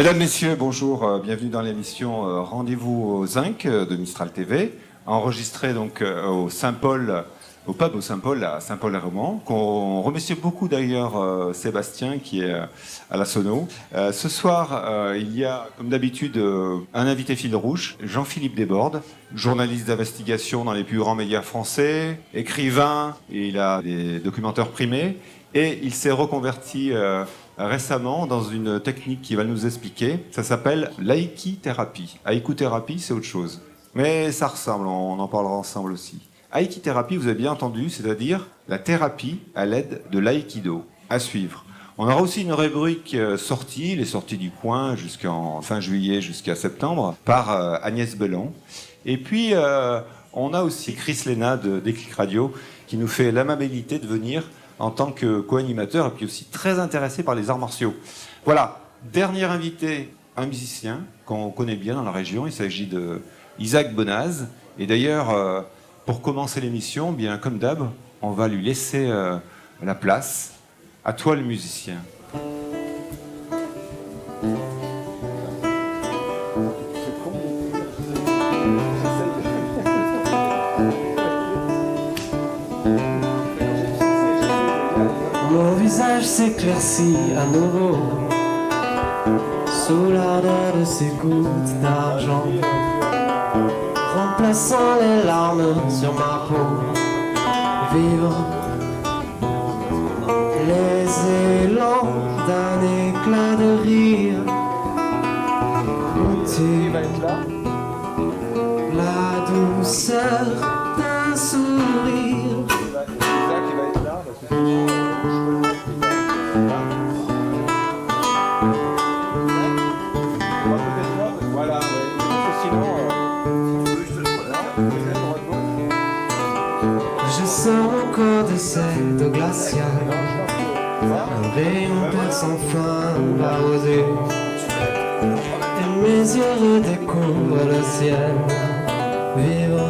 Mesdames, Messieurs, bonjour, bienvenue dans l'émission Rendez-vous au Zinc de Mistral TV, enregistrée donc au Saint-Paul, au pub au Saint-Paul, à Saint-Paul-les-Romans, qu'on remercie beaucoup d'ailleurs Sébastien qui est à la sono. Ce soir, il y a comme d'habitude un invité fil rouge, Jean-Philippe Desbordes, journaliste d'investigation dans les plus grands médias français, écrivain, et il a des documentaires primés, et il s'est reconverti récemment dans une technique qui va nous expliquer. Ça s'appelle l'aïki-thérapie. Aïku-thérapie, c'est autre chose. Mais ça ressemble, on en parlera ensemble aussi. Aïki-thérapie, vous avez bien entendu, c'est-à-dire la thérapie à l'aide de l'aïkido. À suivre. On aura aussi une rubrique sortie, les sorties du coin jusqu'en fin juillet, jusqu'à septembre, par Agnès Bellon. Et puis, on a aussi Chris Léna de Déclic Radio qui nous fait l'amabilité de venir en tant que co-animateur et puis aussi très intéressé par les arts martiaux. Voilà, dernier invité, un musicien qu'on connaît bien dans la région, il s'agit de Isaac Bonaz. Et d'ailleurs, pour commencer l'émission, bien comme d'hab, on va lui laisser la place. À toi le musicien. Mon visage s'éclaircit à nouveau sous l'ardeur de ces gouttes d'argent, remplaçant les larmes sur ma peau. Vivre les élans d'un éclat de rire, goûter la douceur d'un sourire. Je sors encore de cette eau glaciale, un rayon perd sans fin arrosé, et mes yeux redécouvrent le ciel. Vivre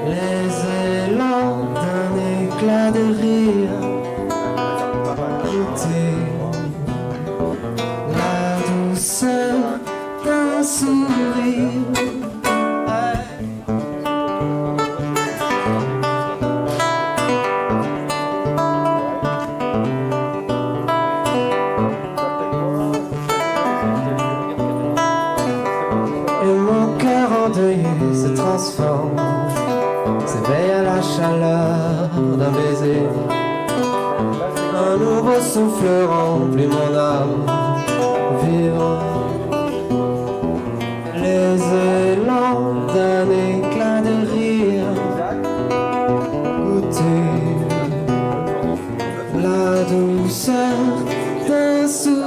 les élans d'un éclat de rire, goûter la douceur d'un sourire. Se transforme, s'éveille à la chaleur d'un baiser. Un nouveau souffle remplit mon âme. Vivre les élans d'un éclat de rire, goûter la douceur d'un sourire.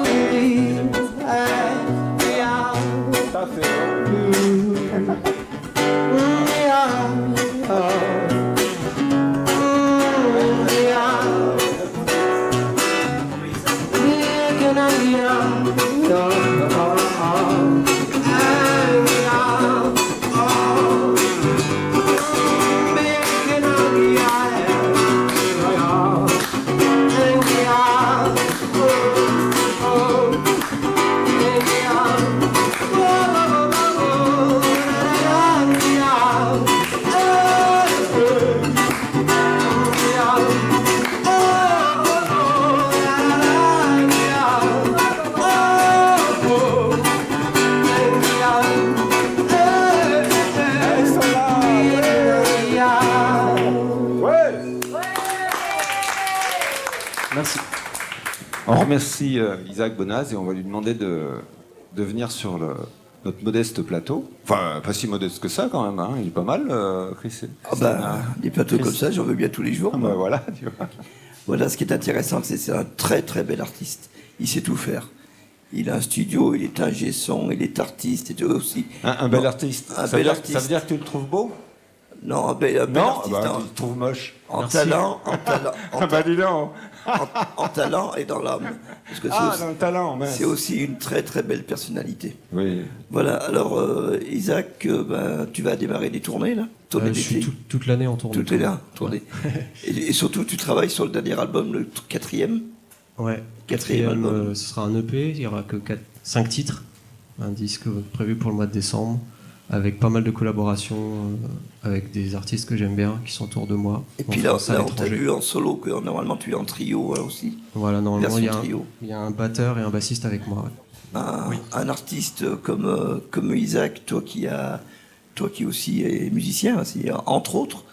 Merci. On remercie Isaac Bonaz et on va lui demander de venir sur notre modeste plateau. Enfin, pas si modeste que ça quand même, hein. Il est pas mal, Chris. Des plateaux comme ça, j'en veux bien tous les jours. Voilà, tu vois. Voilà, ce qui est intéressant, c'est un très très bel artiste. Il sait tout faire. Il a un studio, il est ingé son, il est artiste et tout aussi. Un bel artiste. Ça veut dire que tu le trouves beau? Non, un bel artiste. Tu le trouves moche. En talent, Dis donc. en talent et dans l'âme. Parce que dans le talent, mince. C'est aussi une très très belle personnalité. Oui. Voilà, alors Isaac, tu vas démarrer des tournées là? Je suis toute l'année en tournée. Toute l'année en tournée. Et surtout, tu travailles sur le dernier album, le 4e. Ouais, Quatrième album. ce sera un EP, il y aura que 5 titres, un disque prévu pour le mois de décembre, avec pas mal de collaborations avec des artistes que j'aime bien, qui sont autour de moi. Et en puis là, France, à on t'a l'étranger. vu en solo, que normalement tu es en trio aussi. Voilà, normalement Version trio. il y a un batteur et un bassiste avec moi. Ouais. Un artiste comme Isaac, toi qui aussi es musicien, aussi, entre autres,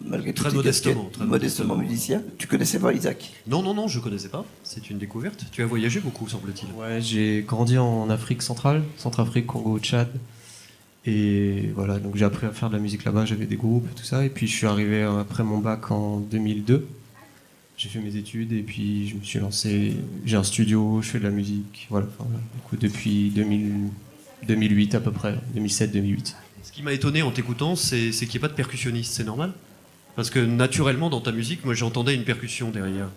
malgré toutes Très tes modestement, casquettes, très modestement musicien. Tu connaissais pas Isaac? Non, je connaissais pas. C'est une découverte. Tu as voyagé beaucoup, semble-t-il. Ouais, j'ai grandi en Afrique centrale, Centrafrique, Congo, Tchad. Et voilà, donc j'ai appris à faire de la musique là-bas, j'avais des groupes et tout ça. Et puis je suis arrivé après mon bac en 2002. J'ai fait mes études et puis je me suis lancé. J'ai un studio, je fais de la musique. Voilà, enfin, voilà. Du coup, depuis 2008 à peu près, 2007-2008. Ce qui m'a étonné en t'écoutant, c'est qu'il n'y ait pas de percussionniste. C'est normal? Parce que naturellement, dans ta musique, moi j'entendais une percussion derrière.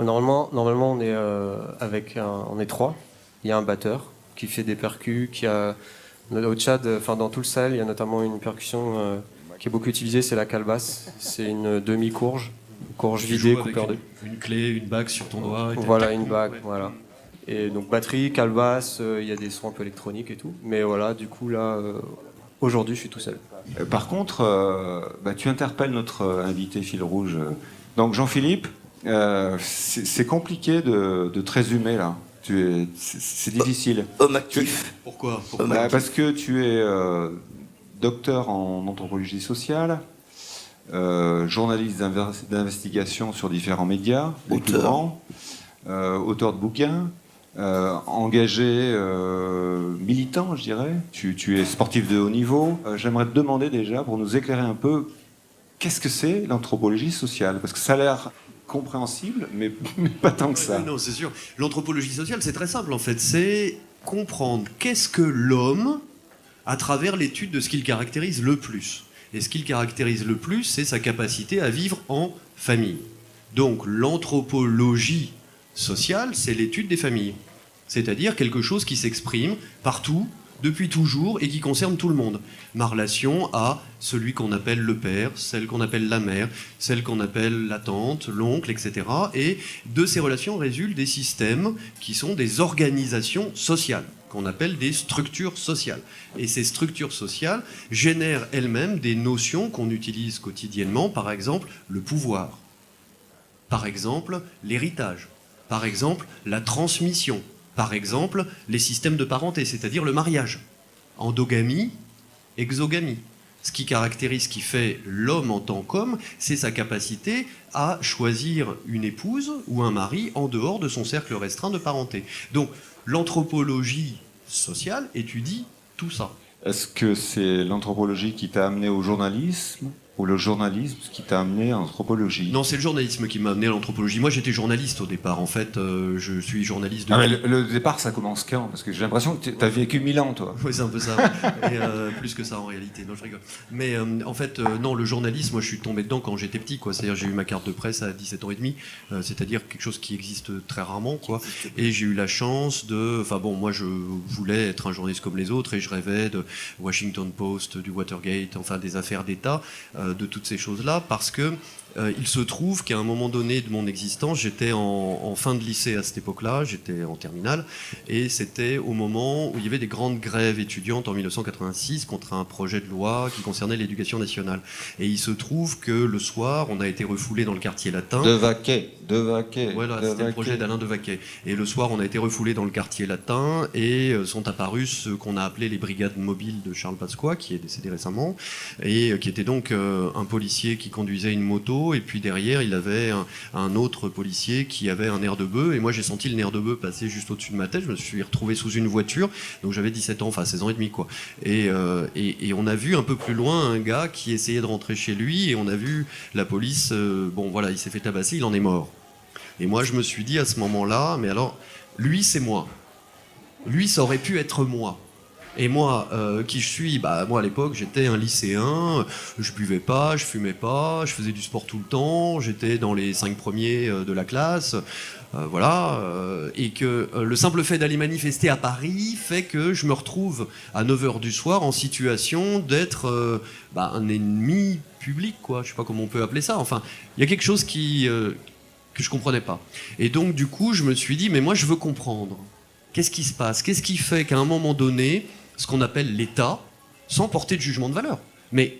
Normalement on est on est 3. Il y a un batteur qui fait des percus, au Tchad, enfin dans tout le Sahel, il y a notamment une percussion qui est beaucoup utilisée, c'est la calebasse. C'est une demi-courge, courge Tu vidée, joues avec coupeur de. une clé, une bague sur ton doigt. Et Voilà, une bague, Ouais. voilà. Et donc batterie, calebasse, il y a des sons un peu électroniques et tout. Mais voilà, du coup là, aujourd'hui je suis tout seul. Par contre, tu interpelles notre invité fil rouge. Donc Jean-Philippe, c'est compliqué de te résumer là. C'est difficile. Homme actif. Pourquoi? Parce que tu es docteur en anthropologie sociale, journaliste d'investigation sur différents médias, les plus grands, auteur de bouquins, engagé, militant, je dirais. Tu es sportif de haut niveau. J'aimerais te demander déjà, pour nous éclairer un peu, qu'est-ce que c'est l'anthropologie sociale? Parce que ça a l'air compréhensible, mais pas tant que ça. Non, c'est sûr. L'anthropologie sociale, c'est très simple en fait. C'est comprendre qu'est-ce que l'homme à travers l'étude de ce qu'il caractérise le plus. Et ce qu'il caractérise le plus, c'est sa capacité à vivre en famille. Donc l'anthropologie sociale, c'est l'étude des familles. C'est-à-dire quelque chose qui s'exprime partout, depuis toujours, et qui concerne tout le monde. Ma relation à celui qu'on appelle le père, celle qu'on appelle la mère, celle qu'on appelle la tante, l'oncle, etc. Et de ces relations résultent des systèmes qui sont des organisations sociales, qu'on appelle des structures sociales. Et ces structures sociales génèrent elles-mêmes des notions qu'on utilise quotidiennement, par exemple le pouvoir, par exemple l'héritage, par exemple la transmission, par exemple les systèmes de parenté, c'est-à-dire le mariage, endogamie, exogamie. Ce qui caractérise, ce qui fait l'homme en tant qu'homme, c'est sa capacité à choisir une épouse ou un mari en dehors de son cercle restreint de parenté. Donc l'anthropologie sociale étudie tout ça. Est-ce que c'est l'anthropologie qui t'a amené au journalisme ou le journalisme qui t'a amené à l'anthropologie? Non, c'est le journalisme qui m'a amené à l'anthropologie. Moi, j'étais journaliste au départ. En fait, je suis journaliste Ah, mais le départ, ça commence quand? Parce que j'ai l'impression que t'as vécu 1000 ans, toi. Oui, c'est un peu ça. Et, plus que ça en réalité. Non, je rigole. Mais en fait, non, le journalisme, moi, je suis tombé dedans quand j'étais petit, quoi. C'est-à-dire, j'ai eu ma carte de presse à 17 ans et demi. C'est-à-dire quelque chose qui existe très rarement, quoi. Et j'ai eu la chance de. Enfin bon, moi, je voulais être un journaliste comme les autres et je rêvais de Washington Post, du Watergate, enfin des affaires d'État, de toutes ces choses-là, parce que il se trouve qu'à un moment donné de mon existence, j'étais en fin de lycée à cette époque-là, j'étais en terminale, et c'était au moment où il y avait des grandes grèves étudiantes en 1986 contre un projet de loi qui concernait l'éducation nationale. Et il se trouve que le soir, on a été refoulé dans le quartier latin. De Vaquet. Voilà, c'était le projet d'Alain de Vaquet. Et le soir, on a été refoulé dans le quartier latin et sont apparus ce qu'on a appelé les brigades mobiles de Charles Pasqua, qui est décédé récemment, et qui était donc un policier qui conduisait une moto, et puis derrière, il avait un autre policier qui avait un nerf de bœuf, et moi j'ai senti le nerf de bœuf passer juste au-dessus de ma tête. Je me suis retrouvé sous une voiture, donc j'avais 17 ans, enfin 16 ans et demi, quoi. Et on a vu un peu plus loin un gars qui essayait de rentrer chez lui, et on a vu la police, bon voilà, il s'est fait tabasser, il en est mort. Et moi, je me suis dit à ce moment-là, mais alors, lui, c'est moi. Lui, ça aurait pu être moi. Et moi, qui je suis? Bah, moi, à l'époque, j'étais un lycéen, je buvais pas, je fumais pas, je faisais du sport tout le temps, j'étais dans les 5 premiers de la classe, voilà. Et que le simple fait d'aller manifester à Paris fait que je me retrouve à 9h du soir en situation d'être un ennemi public, quoi. Je sais pas comment on peut appeler ça. Enfin, il y a quelque chose qui que je comprenais pas. Et donc, du coup, je me suis dit, mais moi, je veux comprendre. Qu'est-ce qui se passe? Qu'est-ce qui fait qu'à un moment donné, ce qu'on appelle l'État, sans porter de jugement de valeur, mais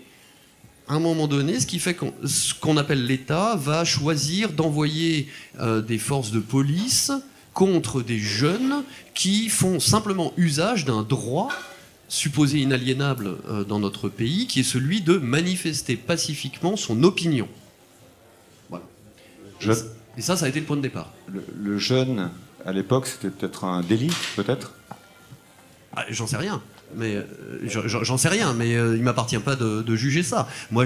à un moment donné, ce qui fait ce qu'on appelle l'État va choisir d'envoyer des forces de police contre des jeunes qui font simplement usage d'un droit supposé inaliénable dans notre pays, qui est celui de manifester pacifiquement son opinion. Voilà. Et ça a été le point de départ. Le jeune, à l'époque, c'était peut-être un délit, peut-être? J'en sais rien. Mais j'en sais rien, mais il m'appartient pas de juger ça. Moi,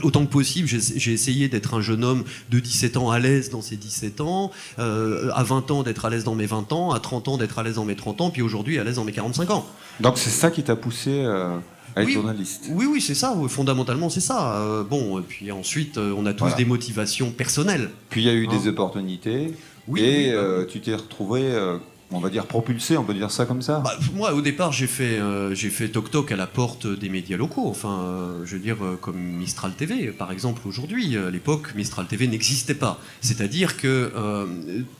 autant que possible, j'ai essayé d'être un jeune homme de 17 ans à l'aise dans ses 17 ans, à 20 ans d'être à l'aise dans mes 20 ans, à 30 ans d'être à l'aise dans mes 30 ans, puis aujourd'hui à l'aise dans mes 45 ans. Donc c'est ça qui t'a poussé à être journaliste? Oui, c'est ça, fondamentalement c'est ça. Bon, et puis ensuite, on a tous des motivations personnelles. Puis il y a eu des opportunités, tu t'es retrouvé... on va dire propulsé, on peut dire ça comme ça? Moi, au départ, j'ai fait toc-toc à la porte des médias locaux. Enfin, je veux dire, comme Mistral TV, par exemple, aujourd'hui. À l'époque, Mistral TV n'existait pas. C'est-à-dire que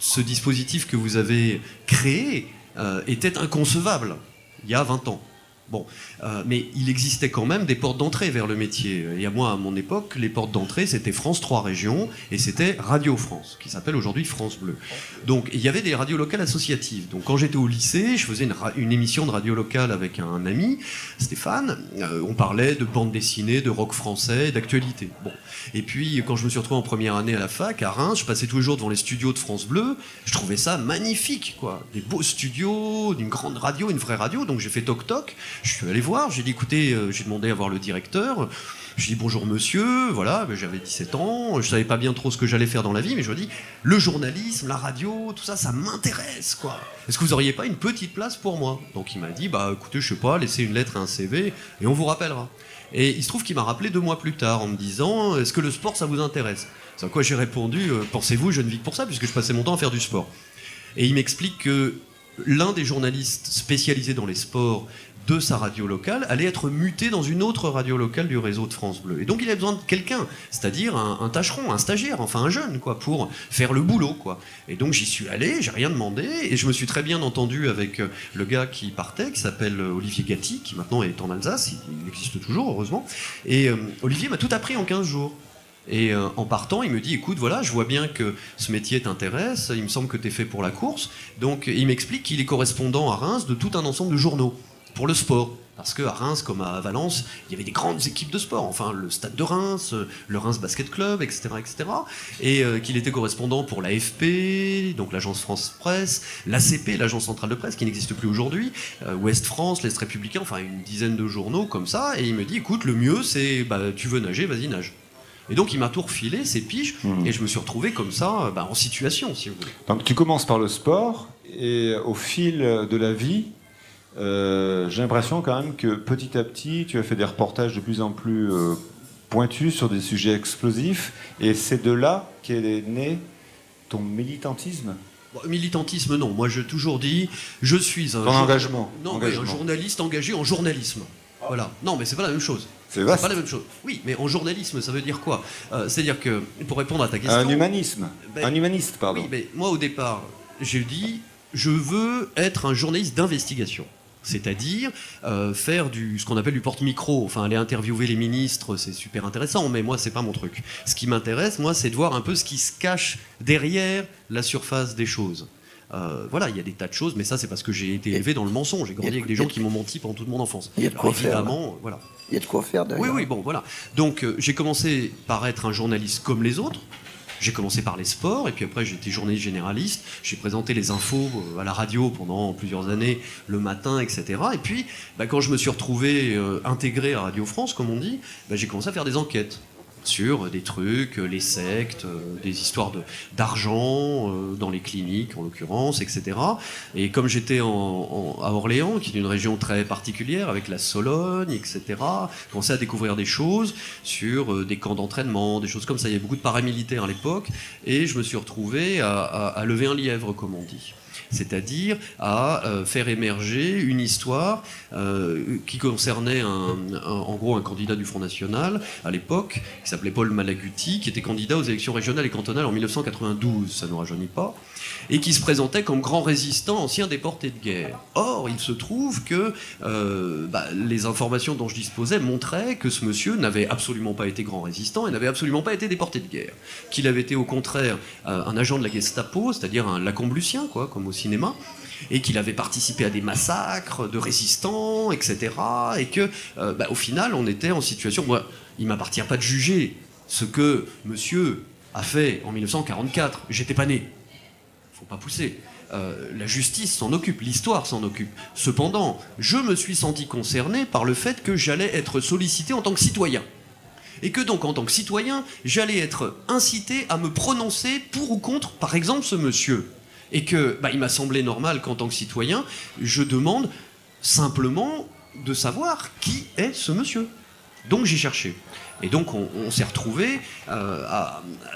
ce dispositif que vous avez créé était inconcevable il y a 20 ans. Bon, mais il existait quand même des portes d'entrée vers le métier. Et moi, à mon époque, les portes d'entrée, c'était France 3 Régions et c'était Radio France, qui s'appelle aujourd'hui France Bleu. Donc, il y avait des radios locales associatives. Donc, quand j'étais au lycée, je faisais une émission de radio locale avec un ami, Stéphane. On parlait de bande dessinée, de rock français, d'actualité. Bon. Et puis, quand je me suis retrouvé en première année à la fac, à Reims, je passais tous les jours devant les studios de France Bleu. Je trouvais ça magnifique, quoi. Des beaux studios, d'une grande radio, une vraie radio. Donc, j'ai fait toc-toc. Je suis allé voir, j'ai dit écoutez, j'ai demandé à voir le directeur, j'ai dit bonjour monsieur, voilà, j'avais 17 ans, je savais pas bien trop ce que j'allais faire dans la vie, mais je me dis le journalisme, la radio, tout ça, ça m'intéresse quoi. Est-ce que vous auriez pas une petite place pour moi? Donc il m'a dit écoutez, je sais pas, laissez une lettre et un CV et on vous rappellera. Et il se trouve qu'il m'a rappelé 2 mois plus tard en me disant est-ce que le sport ça vous intéresse? C'est à quoi j'ai répondu pensez-vous, je ne vis que pour ça puisque je passais mon temps à faire du sport. Et il m'explique que l'un des journalistes spécialisés dans les sports de sa radio locale allait être muté dans une autre radio locale du réseau de France Bleu. Et donc il avait besoin de quelqu'un, c'est-à-dire un tâcheron, un stagiaire, enfin un jeune, quoi, pour faire le boulot, quoi. Et donc j'y suis allé, j'ai rien demandé, et je me suis très bien entendu avec le gars qui partait, qui s'appelle Olivier Gatti, qui maintenant est en Alsace, il existe toujours, heureusement. Et Olivier m'a tout appris en 15 jours. Et en partant, il me dit écoute, voilà, je vois bien que ce métier t'intéresse, il me semble que t'es fait pour la course. Donc il m'explique qu'il est correspondant à Reims de tout un ensemble de journaux pour le sport. Parce qu'à Reims, comme à Valence, il y avait des grandes équipes de sport. Enfin, le Stade de Reims, le Reims Basket Club, etc. etc. Et qu'il était correspondant pour l'AFP, donc l'agence France Presse, l'ACP, l'agence centrale de presse, qui n'existe plus aujourd'hui, Ouest France, l'Est Républicain, enfin une dizaine de journaux comme ça. Et il me dit, écoute, le mieux, c'est, tu veux nager, vas-y, nage. Et donc il m'a tout refilé, ces piges, et je me suis retrouvé comme ça, en situation, si vous voulez. Donc tu commences par le sport, et au fil de la vie, j'ai l'impression quand même que petit à petit, tu as fait des reportages de plus en plus pointus sur des sujets explosifs, et c'est de là qu'est né ton militantisme. Militantisme, non. Moi, j'ai toujours dit, je suis un... Ton engagement. Non, mais un journaliste engagé en journalisme. Voilà. Non, mais c'est pas la même chose. C'est vaste. Pas la même chose. Oui, mais en journalisme, ça veut dire quoi? C'est-à-dire que, pour répondre à ta question... Un humaniste, pardon. Oui, mais moi, au départ, j'ai dit, je veux être un journaliste d'investigation. C'est-à-dire faire ce qu'on appelle du porte-micro. Enfin, aller interviewer les ministres, c'est super intéressant, mais moi, c'est pas mon truc. Ce qui m'intéresse, moi, c'est de voir un peu ce qui se cache derrière la surface des choses. Voilà, il y a des tas de choses, mais ça, c'est parce que j'ai été élevé dans le mensonge. J'ai grandi avec des gens qui m'ont menti pendant toute mon enfance. Il y a de quoi faire. Voilà. Il y a de quoi faire derrière. Oui, bon, voilà. Donc, j'ai commencé par être un journaliste comme les autres. J'ai commencé par les sports, et puis après j'ai été journaliste généraliste, j'ai présenté les infos à la radio pendant plusieurs années, le matin, etc. Et puis, quand je me suis retrouvé intégré à Radio France, comme on dit, j'ai commencé à faire des enquêtes sur des trucs, les sectes, des histoires d'argent dans les cliniques en l'occurrence, etc. Et comme j'étais à Orléans, qui est une région très particulière avec la Sologne, etc., j'ai commencé à découvrir des choses sur des camps d'entraînement, des choses comme ça. Il y avait beaucoup de paramilitaires à l'époque et je me suis retrouvé à lever un lièvre, comme on dit. c'est-à-dire à faire émerger une histoire qui concernait en gros un candidat du Front National à l'époque, qui s'appelait Paul Malaguti, qui était candidat aux élections régionales et cantonales en 1992, ça ne nous rajeunit pas, et qui se présentait comme grand résistant ancien déporté de guerre. Or, il se trouve que les informations dont je disposais montraient que ce monsieur n'avait absolument pas été grand résistant et n'avait absolument pas été déporté de guerre, qu'il avait été au contraire un agent de la Gestapo, c'est-à-dire un Lacamblucien, quoi, comme au cinéma, et qu'il avait participé à des massacres de résistants, etc. Et que, au final, on était en situation... Moi, il ne m'appartient pas de juger ce que monsieur a fait en 1944. J'étais pas né. Faut pas pousser. La justice s'en occupe, l'histoire s'en occupe. Cependant, je me suis senti concerné par le fait que j'allais être sollicité en tant que citoyen. Et que donc, en tant que citoyen, j'allais être incité à me prononcer pour ou contre, par exemple, ce monsieur. Et que, il m'a semblé normal qu'en tant que citoyen, je demande simplement de savoir qui est ce monsieur. Donc j'ai cherché. Et donc on s'est retrouvé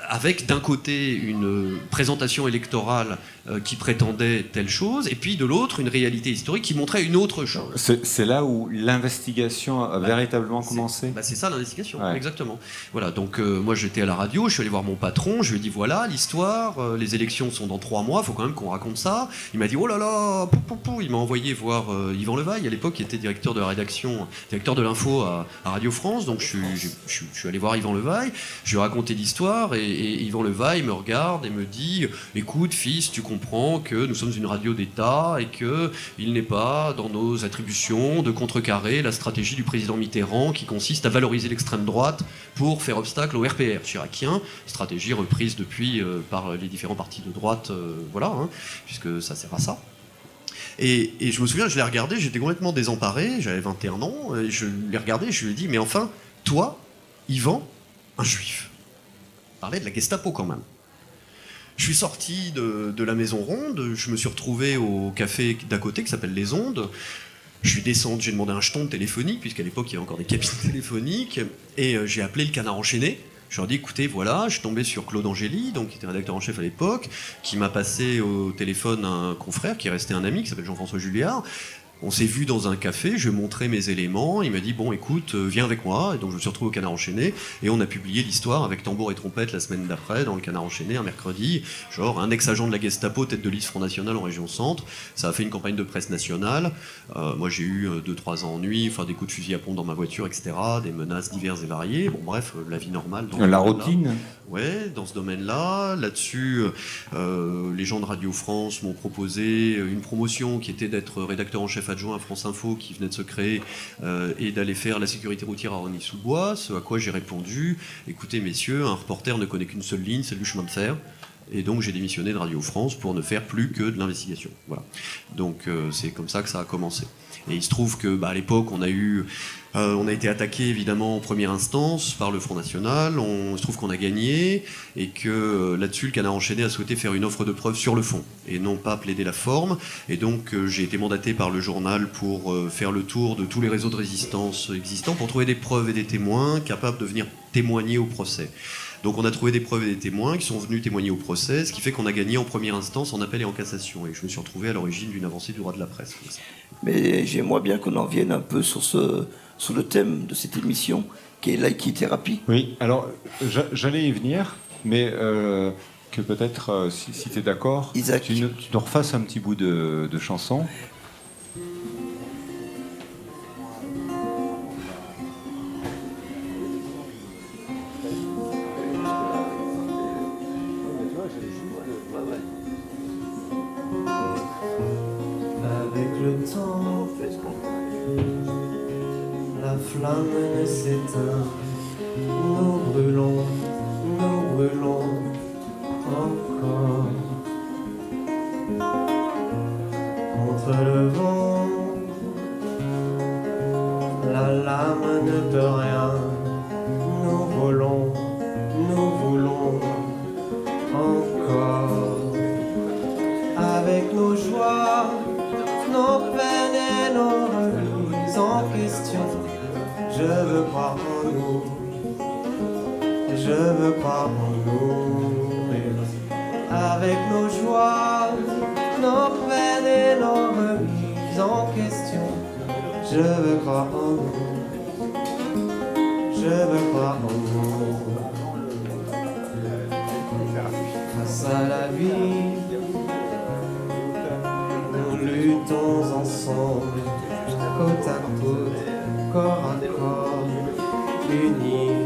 avec d'un côté une présentation électorale qui prétendait telle chose, et puis de l'autre une réalité historique qui montrait une autre chose. C'est là où l'investigation a véritablement commencé. C'est ça l'investigation, ouais. Exactement. Voilà, donc moi j'étais à la radio, je suis allé voir mon patron, je lui ai dit voilà l'histoire, les élections sont dans 3 mois, il faut quand même qu'on raconte ça. Il m'a dit oh là là, il m'a envoyé voir Yvan Levaille à l'époque qui était directeur de la rédaction, directeur de l'info à Radio France, donc je suis allé voir Yvan Levaille, je lui ai raconté l'histoire et Yvan Levaille me regarde et me dit écoute fils, tu comprends que nous sommes une radio d'État et qu'il n'est pas dans nos attributions de contrecarrer la stratégie du président Mitterrand qui consiste à valoriser l'extrême droite pour faire obstacle au RPR chiracien, stratégie reprise depuis par les différents partis de droite, puisque ça sert à ça. Et je me souviens, je l'ai regardé, j'étais complètement désemparé, j'avais 21 ans, et je l'ai regardé et je lui ai dit mais enfin, toi, Yvan, un juif. Il parlait de la Gestapo quand même. Je suis sorti de la Maison Ronde, je me suis retrouvé au café d'à côté qui s'appelle Les Ondes. Je suis descendu, j'ai demandé un jeton téléphonique, puisqu'à l'époque il y avait encore des cabines téléphoniques, et j'ai appelé le Canard enchaîné. Je leur ai dit écoutez, voilà, je suis tombé sur Claude Angéli, donc qui était rédacteur en chef à l'époque, qui m'a passé au téléphone un confrère qui est resté un ami, qui s'appelle Jean-François Julliard. On s'est vu dans un café, je lui ai montré mes éléments, il m'a dit bon écoute, viens avec moi, et donc je me suis retrouvé au Canard enchaîné, et on a publié l'histoire avec tambour et trompette la semaine d'après, dans le Canard enchaîné, un mercredi, genre un ex-agent de la Gestapo, tête de liste Front National en région centre, ça a fait une campagne de presse nationale, moi j'ai eu 2-3 ennuis, enfin des coups de fusil à pompe dans ma voiture, etc., des menaces diverses et variées, bon bref, la vie normale. La routine. Ouais, dans ce domaine-là. Là-dessus, les gens de Radio France m'ont proposé une promotion qui était d'être rédacteur en chef adjoint à France Info, qui venait de se créer, et d'aller faire la sécurité routière à Rosny-sous-Bois, ce à quoi j'ai répondu écoutez messieurs, un reporter ne connaît qu'une seule ligne, c'est le chemin de fer. Et donc j'ai démissionné de Radio France pour ne faire plus que de l'investigation. Voilà. Donc c'est comme ça que ça a commencé. Et il se trouve que à l'époque on a été attaqué évidemment en première instance par le Front National. Il se trouve qu'on a gagné et que là-dessus le Canard enchaîné a souhaité faire une offre de preuve sur le fond et non pas plaider la forme. Et donc j'ai été mandaté par le journal pour faire le tour de tous les réseaux de résistance existants pour trouver des preuves et des témoins capables de venir témoigner au procès. Donc on a trouvé des preuves et des témoins qui sont venus témoigner au procès, ce qui fait qu'on a gagné en première instance, en appel et en cassation. Et je me suis retrouvé à l'origine d'une avancée du droit de la presse. Mais j'aimerais bien qu'on en vienne un peu sur le thème de cette émission, qui est l'équithérapie. Oui, alors j'allais y venir, mais que peut-être, si tu es d'accord, tu nous refasses un petit bout de chanson. Avec le temps, la flamme ne s'éteint. Nous brûlons encore. Contre le vent, la lame ne peut rien. Nous volons, nous voulons encore. Avec nos joies, nos peines et nos remises en question, je veux croire en nous, je veux croire en nous. Avec nos joies, nos peines et nos remises en question. Je veux croire en nous, je veux croire en nous. Face à la vie, nous luttons ensemble, côte à côte, corps à corps, unis.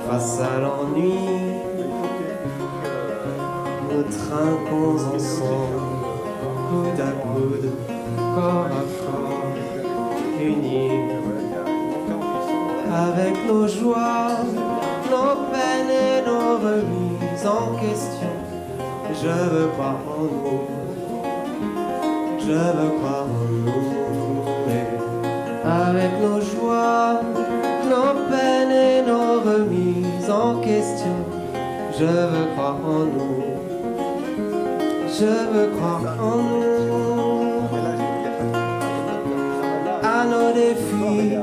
Face à l'ennui, nous trinquons ensemble, coude à coude, corps à corps, unis. Avec nos joies, nos peines et nos remises en question, je veux croire en nous, je veux croire en nous. Et avec nos joies, nos peines et nos remises en question, je veux croire en nous, je veux croire en nous. À nos défis,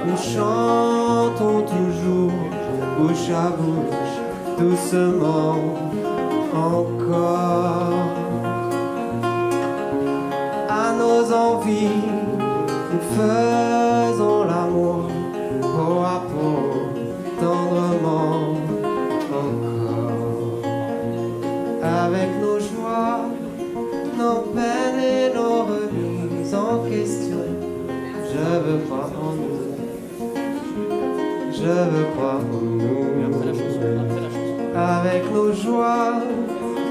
nous chantons toujours, bouche à bouche, doucement encore. À nos envies, nous faisons l'amour, peau à peau, tendrement encore. Avec nos joies, nos peines et nos remises en question, je veux croire en nous, je veux croire en nous. Avec nos joies,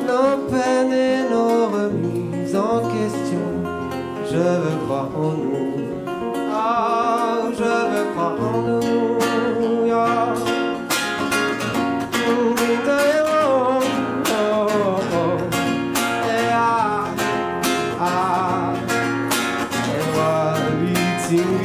nos peines et nos remises en question, je veux croire en nous. Ah, je veux croire en nous. Yeah.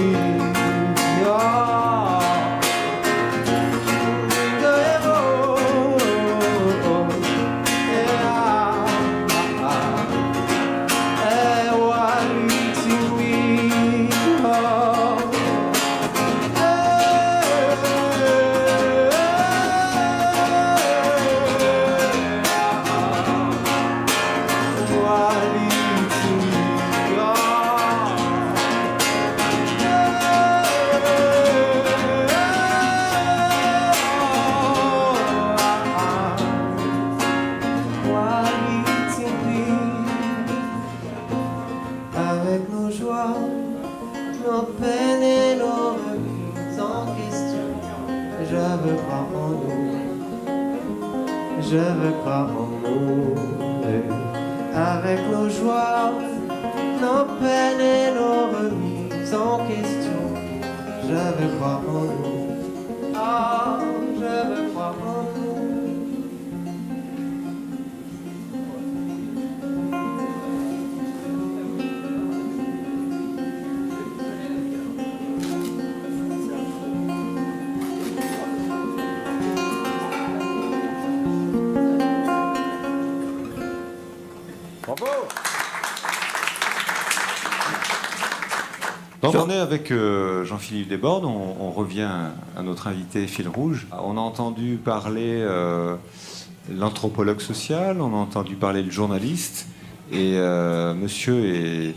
Avec nos joies, nos peines et nos remises en question, je veux croire en nous, je veux croire en nous. Avec nos joies, nos peines et nos remises en question, je veux croire en nous. Ah, je veux croire en nous. Donc on est avec Jean-Philippe Desbordes, on revient à notre invité fil rouge. On a entendu parler l'anthropologue social, on a entendu parler le journaliste, et monsieur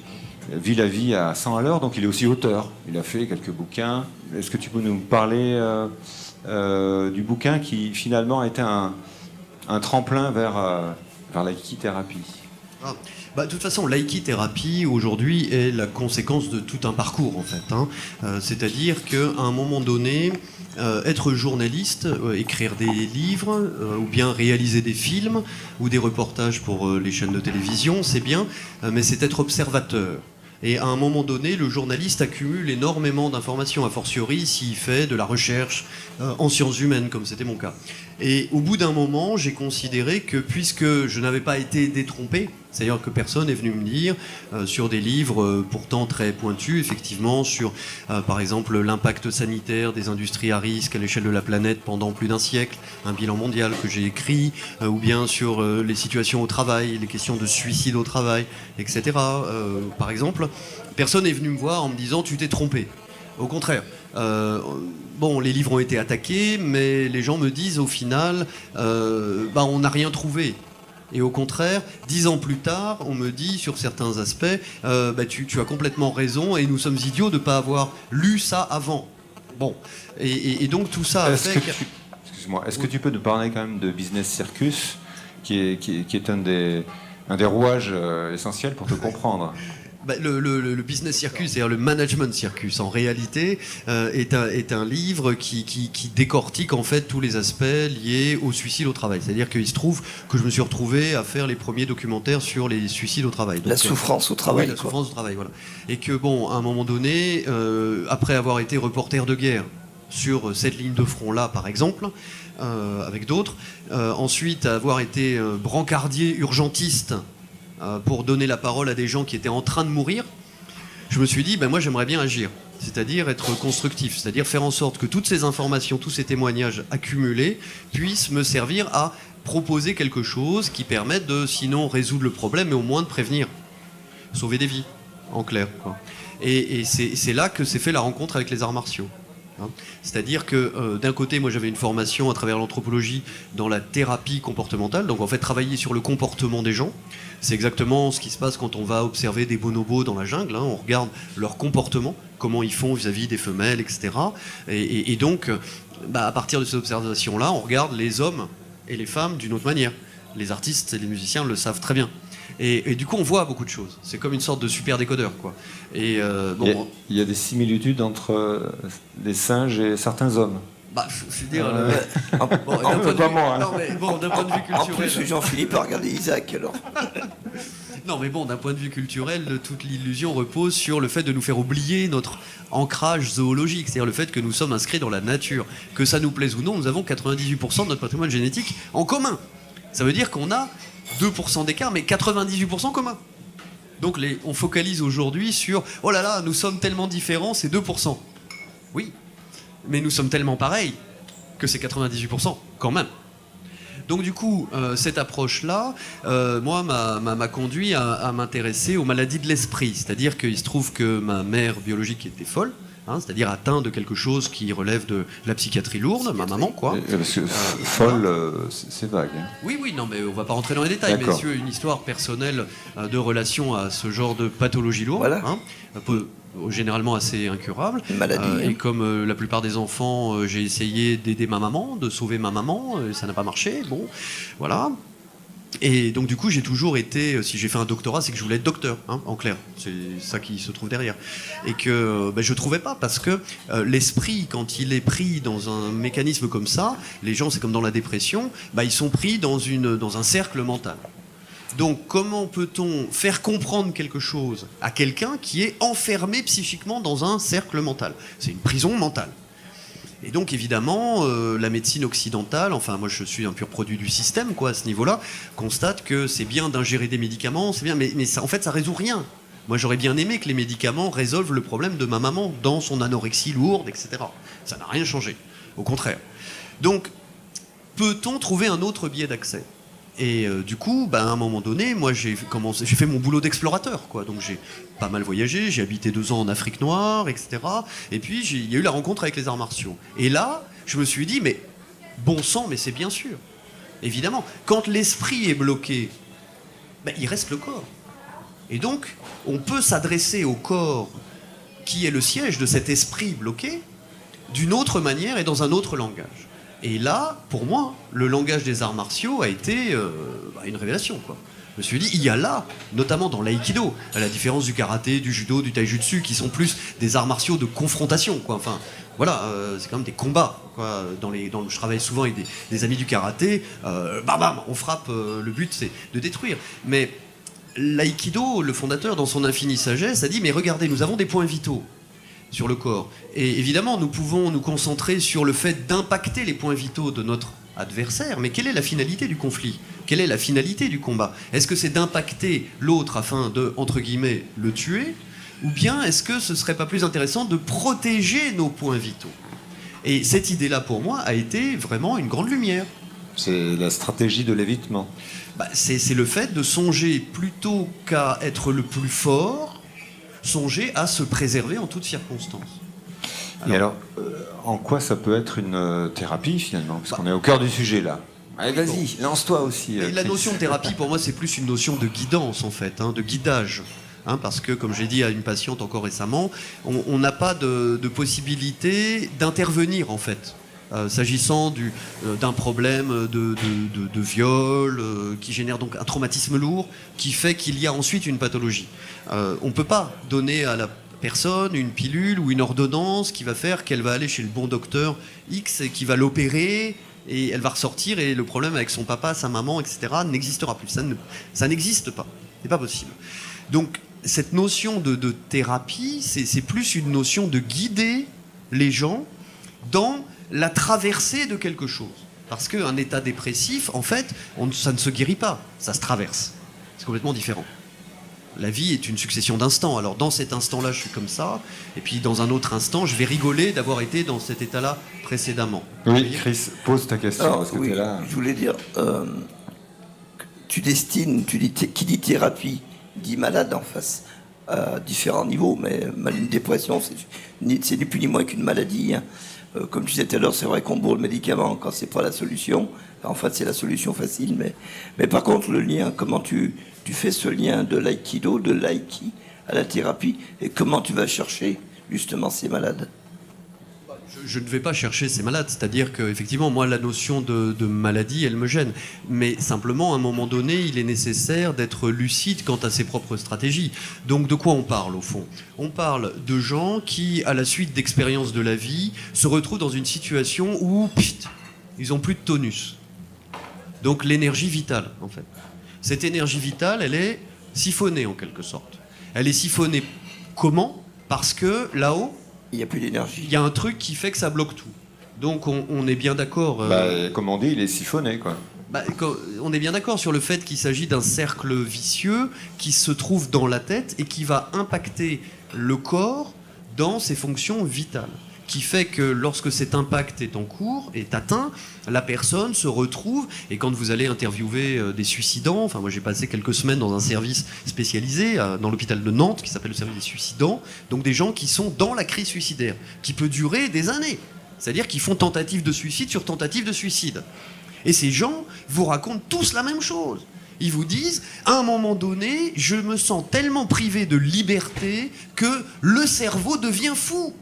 vit la vie à 100 à l'heure, donc il est aussi auteur. Il a fait quelques bouquins. Est-ce que tu peux nous parler du bouquin qui finalement a été un tremplin vers l'équithérapie? De toute façon, l'équithérapie aujourd'hui est la conséquence de tout un parcours en fait. C'est-à-dire qu'à un moment donné, être journaliste, écrire des livres, ou bien réaliser des films ou des reportages pour les chaînes de télévision, c'est bien, mais c'est être observateur. Et à un moment donné, le journaliste accumule énormément d'informations, a fortiori s'il fait de la recherche en sciences humaines, comme c'était mon cas. Et au bout d'un moment, j'ai considéré que puisque je n'avais pas été détrompé, c'est-à-dire que personne est venu me dire sur des livres pourtant très pointus, effectivement, sur par exemple l'impact sanitaire des industries à risque à l'échelle de la planète pendant plus d'un siècle, un bilan mondial que j'ai écrit, ou bien sur les situations au travail, les questions de suicide au travail, etc. Par exemple, personne n'est venu me voir en me disant tu t'es trompé. Au contraire. Bon, les livres ont été attaqués, mais les gens me disent au final, on n'a rien trouvé. Et au contraire, 10 ans plus tard, on me dit sur certains aspects, tu as complètement raison et nous sommes idiots de ne pas avoir lu ça avant. Bon, et donc tout ça a fait... Excuse-moi, est-ce que tu peux nous parler quand même de Business Circus, qui est un des rouages essentiels pour te comprendre? Le Business Circus, c'est-à-dire le Management Circus, en réalité, est un livre qui décortique en fait tous les aspects liés au suicide au travail. C'est-à-dire qu'il se trouve que je me suis retrouvé à faire les premiers documentaires sur les suicides au travail. Donc, la souffrance au travail. Oui, la souffrance au travail, voilà. Et que, bon, à un moment donné, après avoir été reporter de guerre sur cette ligne de front-là, par exemple, avec d'autres, ensuite avoir été brancardier urgentiste pour donner la parole à des gens qui étaient en train de mourir, je me suis dit, moi j'aimerais bien agir, c'est-à-dire être constructif, c'est-à-dire faire en sorte que toutes ces informations, tous ces témoignages accumulés puissent me servir à proposer quelque chose qui permette de, sinon, résoudre le problème, mais au moins de prévenir, sauver des vies, en clair, quoi. Et c'est là que s'est fait la rencontre avec les arts martiaux. C'est-à-dire que d'un côté, moi j'avais une formation à travers l'anthropologie dans la thérapie comportementale, donc en fait travailler sur le comportement des gens. C'est exactement ce qui se passe quand on va observer des bonobos dans la jungle, on regarde leur comportement, comment ils font vis-à-vis des femelles, etc. Et donc, à partir de cette observation-là, on regarde les hommes et les femmes d'une autre manière. Les artistes et les musiciens le savent très bien. Et du coup, on voit beaucoup de choses. C'est comme une sorte de super décodeur, quoi. Et il y a des similitudes entre les singes et certains hommes. Je veux dire, d'un point de vue culturel. En plus, Jean-Philippe a regardé Isaac, alors. Non, mais bon, d'un point de vue culturel, toute l'illusion repose sur le fait de nous faire oublier notre ancrage zoologique, c'est-à-dire le fait que nous sommes inscrits dans la nature. Que ça nous plaise ou non, nous avons 98% de notre patrimoine génétique en commun. Ça veut dire qu'on a 2% d'écart, mais 98% commun. Donc on focalise aujourd'hui sur « Oh là là, nous sommes tellement différents, c'est 2%. » Oui, mais nous sommes tellement pareils que c'est 98% quand même. Donc du coup, cette approche-là, moi, m'a conduit à m'intéresser aux maladies de l'esprit. C'est-à-dire qu'il se trouve que ma mère biologique était folle, c'est-à-dire atteinte de quelque chose qui relève de la psychiatrie lourde, ma maman, quoi. Parce que folle, c'est vague. Oui, non, mais on va pas rentrer dans les détails. Mais c'est une histoire personnelle de relation à ce genre de pathologie lourde, voilà. Généralement assez incurable. Maladie. Et comme la plupart des enfants, j'ai essayé d'aider ma maman, de sauver ma maman, ça n'a pas marché. Bon, voilà. Et donc du coup, j'ai toujours été, si j'ai fait un doctorat, c'est que je voulais être docteur, en clair. C'est ça qui se trouve derrière. Et que je trouvais pas, parce que l'esprit, quand il est pris dans un mécanisme comme ça, les gens, c'est comme dans la dépression, ils sont pris dans un cercle mental. Donc comment peut-on faire comprendre quelque chose à quelqu'un qui est enfermé psychiquement dans un cercle mental? C'est une prison mentale. Et donc évidemment, la médecine occidentale, enfin moi je suis un pur produit du système, quoi, à ce niveau-là, constate que c'est bien d'ingérer des médicaments, c'est bien, mais ça, en fait ça résout rien. Moi j'aurais bien aimé que les médicaments résolvent le problème de ma maman dans son anorexie lourde, etc. Ça n'a rien changé, au contraire. Donc peut-on trouver un autre biais d'accès? Et du coup, à un moment donné, moi j'ai fait mon boulot d'explorateur, quoi. Donc j'ai pas mal voyagé, j'ai habité 2 ans en Afrique noire, etc. Et puis il y a eu la rencontre avec les arts martiaux. Et là, je me suis dit, mais bon sang, mais c'est bien sûr. Évidemment, quand l'esprit est bloqué, il reste le corps. Et donc, on peut s'adresser au corps qui est le siège de cet esprit bloqué d'une autre manière et dans un autre langage. Et là, pour moi, le langage des arts martiaux a été une révélation, quoi. Je me suis dit, il y a là, notamment dans l'aïkido, à la différence du karaté, du judo, du taijutsu, qui sont plus des arts martiaux de confrontation, quoi. Enfin, voilà, c'est quand même des combats, quoi. Je travaille souvent avec des amis du karaté, bam, on frappe, le but c'est de détruire. Mais l'aïkido, le fondateur, dans son infinie sagesse, a dit, mais regardez, nous avons des points vitaux sur le corps. Et évidemment, nous pouvons nous concentrer sur le fait d'impacter les points vitaux de notre adversaire, mais quelle est la finalité du conflit? Quelle est la finalité du combat? Est-ce que c'est d'impacter l'autre afin de, entre guillemets, le tuer? Ou bien est-ce que ce serait pas plus intéressant de protéger nos points vitaux? Et cette idée-là, pour moi, a été vraiment une grande lumière. C'est la stratégie de l'évitement. C'est le fait de songer, plutôt qu'à être le plus fort, songer à se préserver en toutes circonstances. Et alors, en quoi ça peut être une thérapie finalement? Parce qu'on est au cœur du sujet là. Allez, vas-y, lance-toi aussi. Et la Chris. notion de thérapie, pour moi, c'est plus une notion de guidance, en fait, de guidage. Parce que, comme j'ai dit à une patiente encore récemment, on n'a pas de possibilité d'intervenir, en fait. S'agissant d'un problème de viol qui génère donc un traumatisme lourd qui fait qu'il y a ensuite une pathologie. On ne peut pas donner à la personne une pilule ou une ordonnance qui va faire qu'elle va aller chez le bon docteur X et qui va l'opérer et elle va ressortir et le problème avec son papa, sa maman, etc. n'existera plus. Ça n'existe pas. C'est pas possible. Donc cette notion de thérapie, c'est plus une notion de guider les gens dans la traversée de quelque chose. Parce qu'un état dépressif, en fait, ça ne se guérit pas, ça se traverse. C'est complètement différent. La vie est une succession d'instants. Alors dans cet instant-là, je suis comme ça, et puis dans un autre instant, je vais rigoler d'avoir été dans cet état-là précédemment. Oui, Chris, pose ta question. Alors, parce que oui, t'es là. je voulais dire, qui dit thérapie, dit malade en face, à différents niveaux, mais une dépression, c'est ni plus ni moins qu'une maladie. Hein. Comme je disais tout à l'heure, c'est vrai qu'on bourre le médicament quand c'est pas la solution. En fait, c'est la solution facile, mais par contre, le lien, comment tu fais ce lien de l'aïkido, de l'aïki à la thérapie, et comment tu vas chercher justement ces malades? Je ne vais pas chercher ces malades, c'est-à-dire qu'effectivement, moi, la notion de maladie, elle me gêne. Mais simplement, à un moment donné, il est nécessaire d'être lucide quant à ses propres stratégies. Donc, de quoi on parle, au fond? On parle de gens qui, à la suite d'expériences de la vie, se retrouvent dans une situation où, ils n'ont plus de tonus. Donc, l'énergie vitale, en fait. Cette énergie vitale, elle est siphonnée, en quelque sorte. Elle est siphonnée comment? Parce que, là-haut, Il n'y a plus d'énergie. il y a un truc qui fait que ça bloque tout. Donc on est bien d'accord. Comme on dit, il est siphonné, quoi. On est bien d'accord sur le fait qu'il s'agit d'un cercle vicieux qui se trouve dans la tête et qui va impacter le corps dans ses fonctions vitales. Qui fait que lorsque cet impact est en cours, est atteint, la personne se retrouve, et quand vous allez interviewer des suicidants, enfin moi j'ai passé quelques semaines dans un service spécialisé dans l'hôpital de Nantes qui s'appelle le service des suicidants, donc des gens qui sont dans la crise suicidaire, qui peut durer des années, c'est-à-dire qu'ils font tentative de suicide sur tentative de suicide. Et ces gens vous racontent tous la même chose. Ils vous disent, à un moment donné, je me sens tellement privé de liberté que le cerveau devient fou.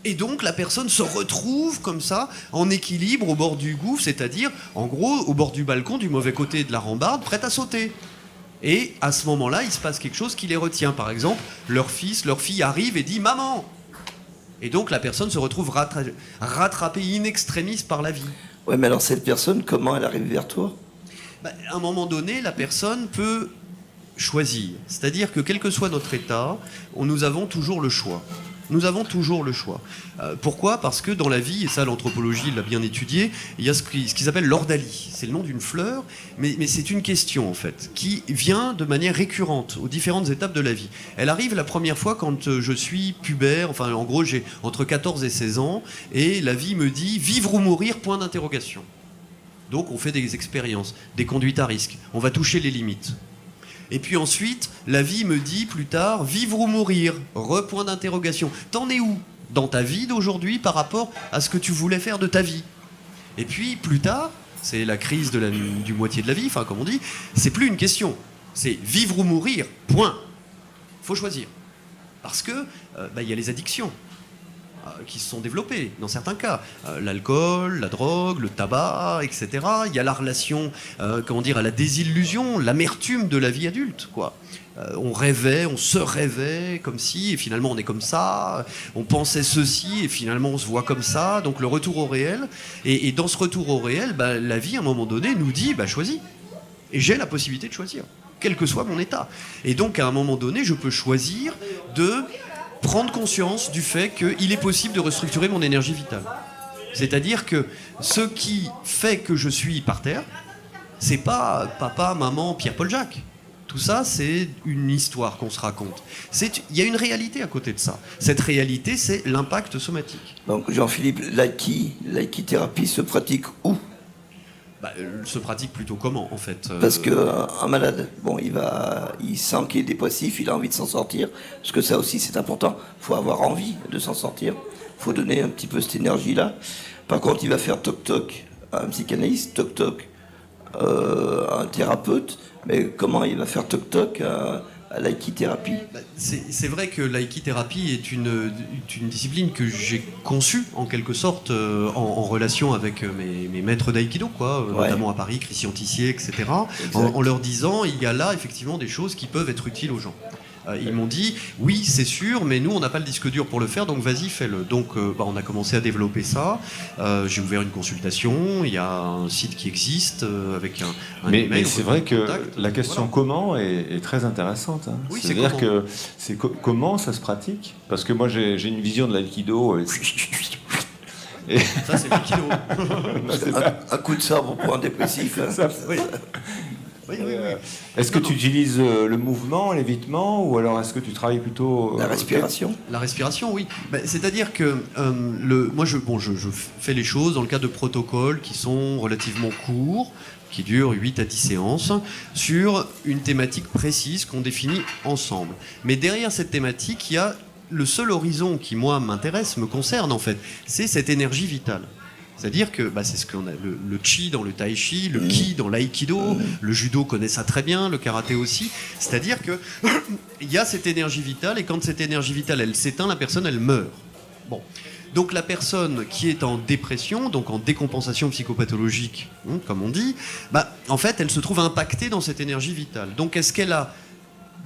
Et donc la personne se retrouve comme ça, en équilibre au bord du gouffre, c'est-à-dire, en gros, au bord du balcon, du mauvais côté de la rambarde, prête à sauter. Et à ce moment-là, il se passe quelque chose qui les retient. Par exemple, leur fils, leur fille arrive et dit « Maman !» Et donc la personne se retrouve rattrapée in extremis par la vie. Ouais, mais alors cette personne, comment elle arrive vers toi? À un moment donné, la personne peut choisir. C'est-à-dire que quel que soit notre état, nous avons toujours le choix. Nous avons toujours le choix. Pourquoi? Parce que dans la vie, et ça l'anthropologie l'a bien étudié, il y a ce qui s'appelle l'ordalie. C'est le nom d'une fleur, mais c'est une question en fait, qui vient de manière récurrente aux différentes étapes de la vie. Elle arrive la première fois quand je suis pubère, enfin en gros j'ai entre 14 et 16 ans, et la vie me dit « vivre ou mourir, point d'interrogation ». Donc on fait des expériences, des conduites à risque, on va toucher les limites. Et puis ensuite, la vie me dit plus tard, vivre ou mourir, point d'interrogation. T'en es où dans ta vie d'aujourd'hui par rapport à ce que tu voulais faire de ta vie? Et puis plus tard, c'est la crise du moitié de la vie, enfin comme on dit, c'est plus une question. C'est vivre ou mourir, point. Faut choisir. Parce que y a les addictions qui se sont développées dans certains cas. L'alcool, la drogue, le tabac, etc. Il y a la relation, à la désillusion, l'amertume de la vie adulte, quoi. On rêvait, on se rêvait comme si, et finalement on est comme ça. On pensait ceci, et finalement on se voit comme ça. Donc le retour au réel. Et dans ce retour au réel, la vie, à un moment donné, nous dit, choisis. Et j'ai la possibilité de choisir, quel que soit mon état. Et donc, à un moment donné, je peux choisir de prendre conscience du fait qu'il est possible de restructurer mon énergie vitale. C'est-à-dire que ce qui fait que je suis par terre, c'est pas papa, maman, Pierre-Paul Jacques. Tout ça, c'est une histoire qu'on se raconte. Il y a une réalité à côté de ça. Cette réalité, c'est l'impact somatique. Donc Jean-Philippe, l'aïki-thérapie se pratique où? Se pratique plutôt comment, en fait? Parce qu'un malade, il sent qu'il est dépressif, il a envie de s'en sortir, parce que ça aussi c'est important, il faut avoir envie de s'en sortir, il faut donner un petit peu cette énergie-là. Par contre, il va faire toc-toc un psychanalyste, toc-toc, un thérapeute, mais comment il va faire toc-toc à l'aïki-thérapie? C'est vrai que l'aïki-thérapie est une discipline que j'ai conçue en quelque sorte en relation avec mes maîtres d'aïkido, quoi, notamment à Paris, Christian Tissier, etc. En leur disant, il y a là effectivement des choses qui peuvent être utiles aux gens. Ils m'ont dit, oui, c'est sûr, mais nous, on n'a pas le disque dur pour le faire, donc vas-y, fais-le. Donc, on a commencé à développer ça. J'ai ouvert une consultation. Il y a un site qui existe avec un email. Mais c'est vrai que contact, la question comment est très intéressante. Hein. Oui, C'est-à-dire que c'est comment ça se pratique. Parce que moi, j'ai une vision de l'aïkido. Ça, c'est l'aïkido. Un coup de sabre pour un dépressif. Hein. Oui. Oui. Est-ce que tu utilises le mouvement, l'évitement, ou alors est-ce que tu travailles plutôt La respiration. La respiration, oui. C'est-à-dire que moi, je fais les choses dans le cadre de protocoles qui sont relativement courts, qui durent 8 à 10 séances, sur une thématique précise qu'on définit ensemble. Mais derrière cette thématique, il y a le seul horizon qui, moi, m'intéresse, me concerne en fait, c'est cette énergie vitale. C'est-à-dire que c'est ce qu'on a le chi dans le tai chi, le ki dans l'aïkido, le judo connaît ça très bien, le karaté aussi. C'est-à-dire que il y a cette énergie vitale et quand cette énergie vitale elle s'éteint, la personne elle meurt. Bon. Donc la personne qui est en dépression, donc en décompensation psychopathologique, comme on dit, en fait elle se trouve impactée dans cette énergie vitale. Donc est-ce qu'elle a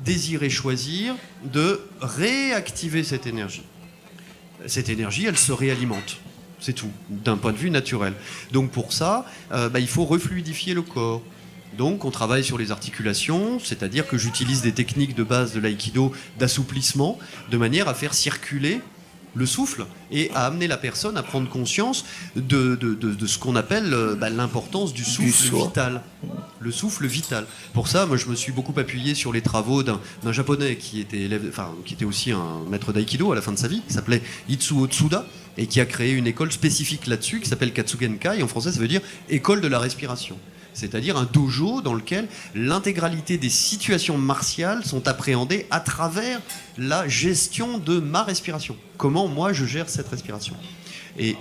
désiré choisir de réactiver cette énergie? Cette énergie elle se réalimente. C'est tout, d'un point de vue naturel. Donc pour ça, il faut refluidifier le corps. Donc on travaille sur les articulations, c'est-à-dire que j'utilise des techniques de base de l'aïkido d'assouplissement, de manière à faire circuler le souffle et à amener la personne à prendre conscience de ce qu'on appelle l'importance du souffle vital. Le souffle vital. Pour ça, moi je me suis beaucoup appuyé sur les travaux d'un japonais qui était aussi un maître d'aïkido à la fin de sa vie, qui s'appelait Itsuo Tsuda, et qui a créé une école spécifique là-dessus, qui s'appelle Katsugenkai, en français ça veut dire école de la respiration. C'est-à-dire un dojo dans lequel l'intégralité des situations martiales sont appréhendées à travers la gestion de ma respiration. Comment moi je gère cette respiration. Et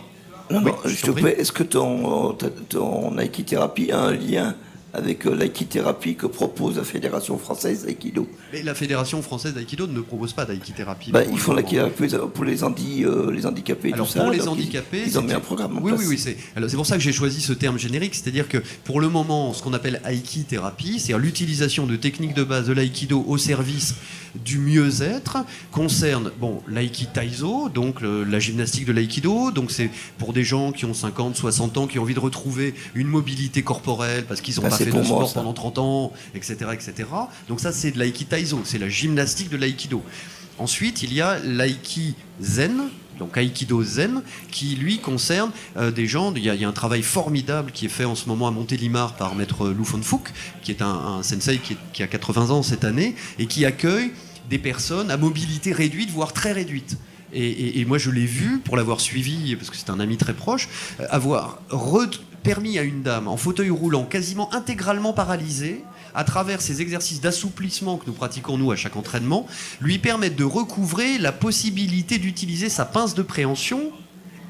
je te prie, est-ce que ton aïki-thérapie a un lien avec l'aïki-thérapie que propose la Fédération française d'aïkido? Mais la Fédération française d'aïkido ne propose pas d'aïki-thérapie. Ils font l'aïki-thérapie pour les handicapés. Alors tout ça, pour les handicapés, ils ont mis un programme en place. Oui. C'est pour ça que j'ai choisi ce terme générique, c'est-à-dire que pour le moment, ce qu'on appelle aïki-thérapie, c'est-à-dire l'utilisation de techniques de base de l'aïkido au service du mieux-être, concerne l'aïki taizo, donc la gymnastique de l'aïkido, donc c'est pour des gens qui ont 50, 60 ans, qui ont envie de retrouver une mobilité corporelle parce qu'ils n'ont pas fait de sport pendant 30 ans, etc., etc. Donc ça, c'est de l'aïki taizo, c'est la gymnastique de l'aïkido. Ensuite, il y a l'aïki zen, donc Aikido Zen, qui lui concerne des gens. Il y a un travail formidable qui est fait en ce moment à Montélimar par maître Lou Von Fook, qui est un sensei qui a 80 ans cette année et qui accueille des personnes à mobilité réduite, voire très réduite. Et moi, je l'ai vu, pour l'avoir suivi, parce que c'est un ami très proche, avoir permis à une dame en fauteuil roulant, quasiment intégralement paralysée, à travers ces exercices d'assouplissement que nous pratiquons nous à chaque entraînement, lui permettre de recouvrer la possibilité d'utiliser sa pince de préhension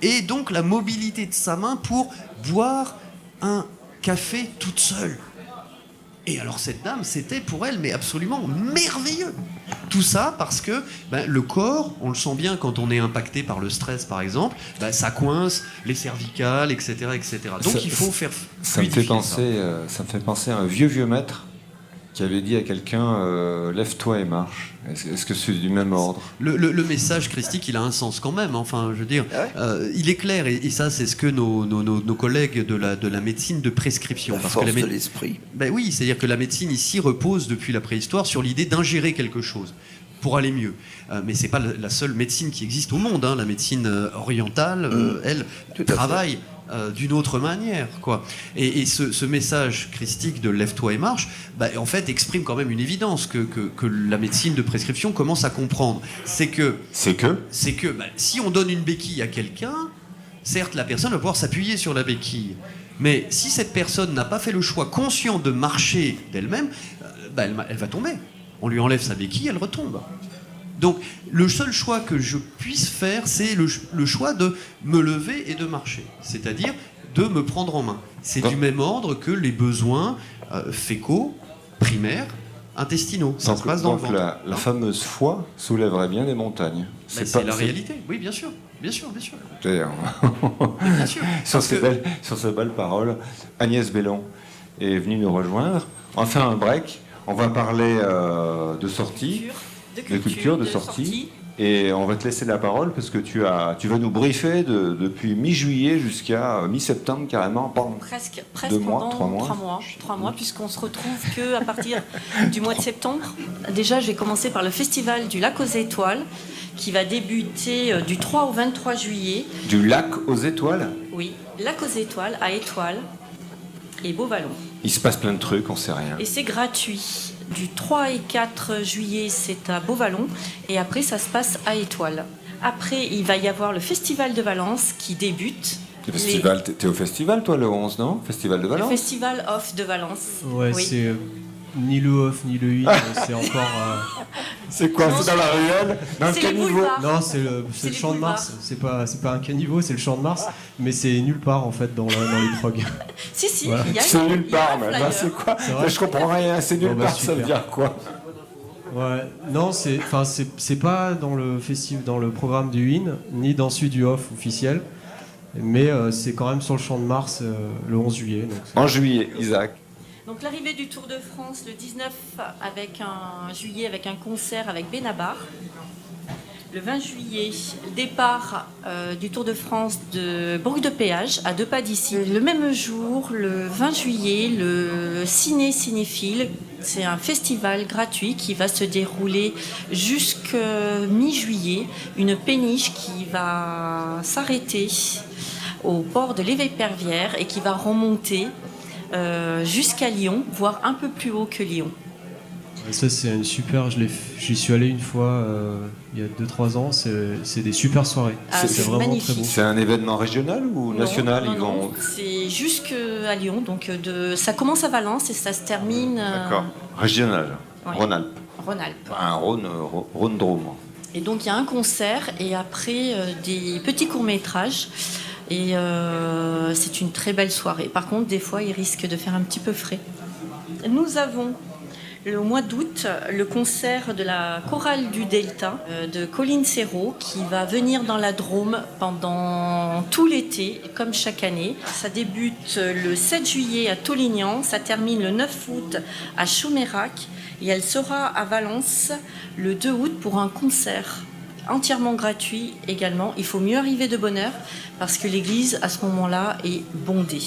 et donc la mobilité de sa main pour boire un café toute seule. Et alors cette dame, c'était pour elle mais absolument merveilleux. Tout ça parce que le corps, on le sent bien quand on est impacté par le stress par exemple, ça coince les cervicales, etc. etc. Donc il faut faire fluidifier ça me fait penser à un vieux maître qui avait dit à quelqu'un lève-toi et marche. Est-ce que c'est du même ordre? Le message christique, il a un sens quand même. Enfin, je veux dire, il est clair et ça, c'est ce que nos collègues de la médecine de prescription. La force de l'esprit. Oui, c'est-à-dire que la médecine ici repose depuis la préhistoire sur l'idée d'ingérer quelque chose pour aller mieux. Mais c'est pas la seule médecine qui existe au monde. La médecine orientale, elle travaille d'une autre manière, quoi. Et ce message christique de lève-toi et marche, en fait, exprime quand même une évidence que la médecine de prescription commence à comprendre. C'est que si on donne une béquille à quelqu'un, certes, la personne va pouvoir s'appuyer sur la béquille. Mais si cette personne n'a pas fait le choix conscient de marcher d'elle-même, elle va tomber. On lui enlève sa béquille, elle retombe. Donc, le seul choix que je puisse faire, c'est le choix de me lever et de marcher. C'est-à-dire de me prendre en main. C'est Bon. du même ordre que les besoins fécaux, primaires, intestinaux. Ça se passe dans le ventre. La fameuse foi soulèverait bien des montagnes. Bah, c'est la réalité. Oui, bien sûr. Bien sûr, bien sûr. D'ailleurs, Bien sûr. sur Parce ces que- belles paroles, Agnès Bellon est venue nous rejoindre. On va faire un break. On va parler de sortie, de culture, de sortie. Et on va te laisser la parole parce que tu vas nous briefer depuis mi-juillet jusqu'à mi-septembre carrément. Pardon. Presque 2 mois, pendant 3 mois. 3 mois, puisqu'on se retrouve qu'à partir du mois de septembre. Déjà, je vais commencer par le festival du Lac aux Étoiles, qui va débuter du 3 au 23 juillet. Du lac aux étoiles. Oui, Lac aux Étoiles, à Étoiles et Beauvallon. Il se passe plein de trucs, on sait rien. Et c'est gratuit. Du 3 et 4 juillet, c'est à Beauvallon. Et après, ça se passe à Étoiles. Après, il va y avoir le Festival de Valence qui débute. Le festival, t'es au festival toi le 11, non? Festival de Le Valence. Festival Off de Valence. Ouais, Oui. c'est ni le off ni le in, c'est encore. C'est quoi? Non, C'est dans la ruelle? Dans c'est quel les niveau? boulevards. Non, c'est le C'est les champ de boulevards. Mars. C'est pas un caniveau, c'est le champ de Mars, mais c'est nulle part en fait dans les prog. Si, si, Voilà. il y a C'est il y a nulle part, un mais flyer. là, c'est quoi? C'est vrai. Je comprends rien, c'est nulle Bon, bah, part, ça veut super. dire quoi? Ouais, non, c'est pas dans le festival, dans le programme du in, ni dans celui du off officiel, mais c'est quand même sur le champ de Mars le 11 juillet. Donc En juillet, Isaac. Donc l'arrivée du Tour de France le 19 juillet avec un concert avec Benabar. Le 20 juillet, départ du Tour de France de Bourg-de-Péage, à 2 pas d'ici. Le même jour, le 20 juillet, le Cinéphile, c'est un festival gratuit qui va se dérouler jusqu'à mi-juillet. Une péniche qui va s'arrêter au port de l'Éveil-Pervière et qui va remonter jusqu'à Lyon, voire un peu plus haut que Lyon. ça c'est une super, j'y suis allé une fois il y a 2-3 ans, c'est des super soirées. Ah, C'est c'est vraiment magnifique. très beau. C'est un événement régional ou Non, national? non, Ils non, vont. c'est jusqu'à Lyon, donc ça commence à Valence et ça se termine D'accord. Régional. ouais. Rhône-Alpes. Rhône-Alpes. Un Rhône-Drôme. Et donc il y a un concert et après des petits courts-métrages. Et c'est une très belle soirée. Par contre, des fois, il risque de faire un petit peu frais. Nous avons au mois d'août le concert de la chorale du Delta de Colline Serrault qui va venir dans la Drôme pendant tout l'été, comme chaque année. Ça débute le 7 juillet à Taulignan, ça termine le 9 août à Chaumérac et elle sera à Valence le 2 août pour un concert entièrement gratuit également. Il faut mieux arriver de bonne heure parce que l'église à ce moment-là est bondée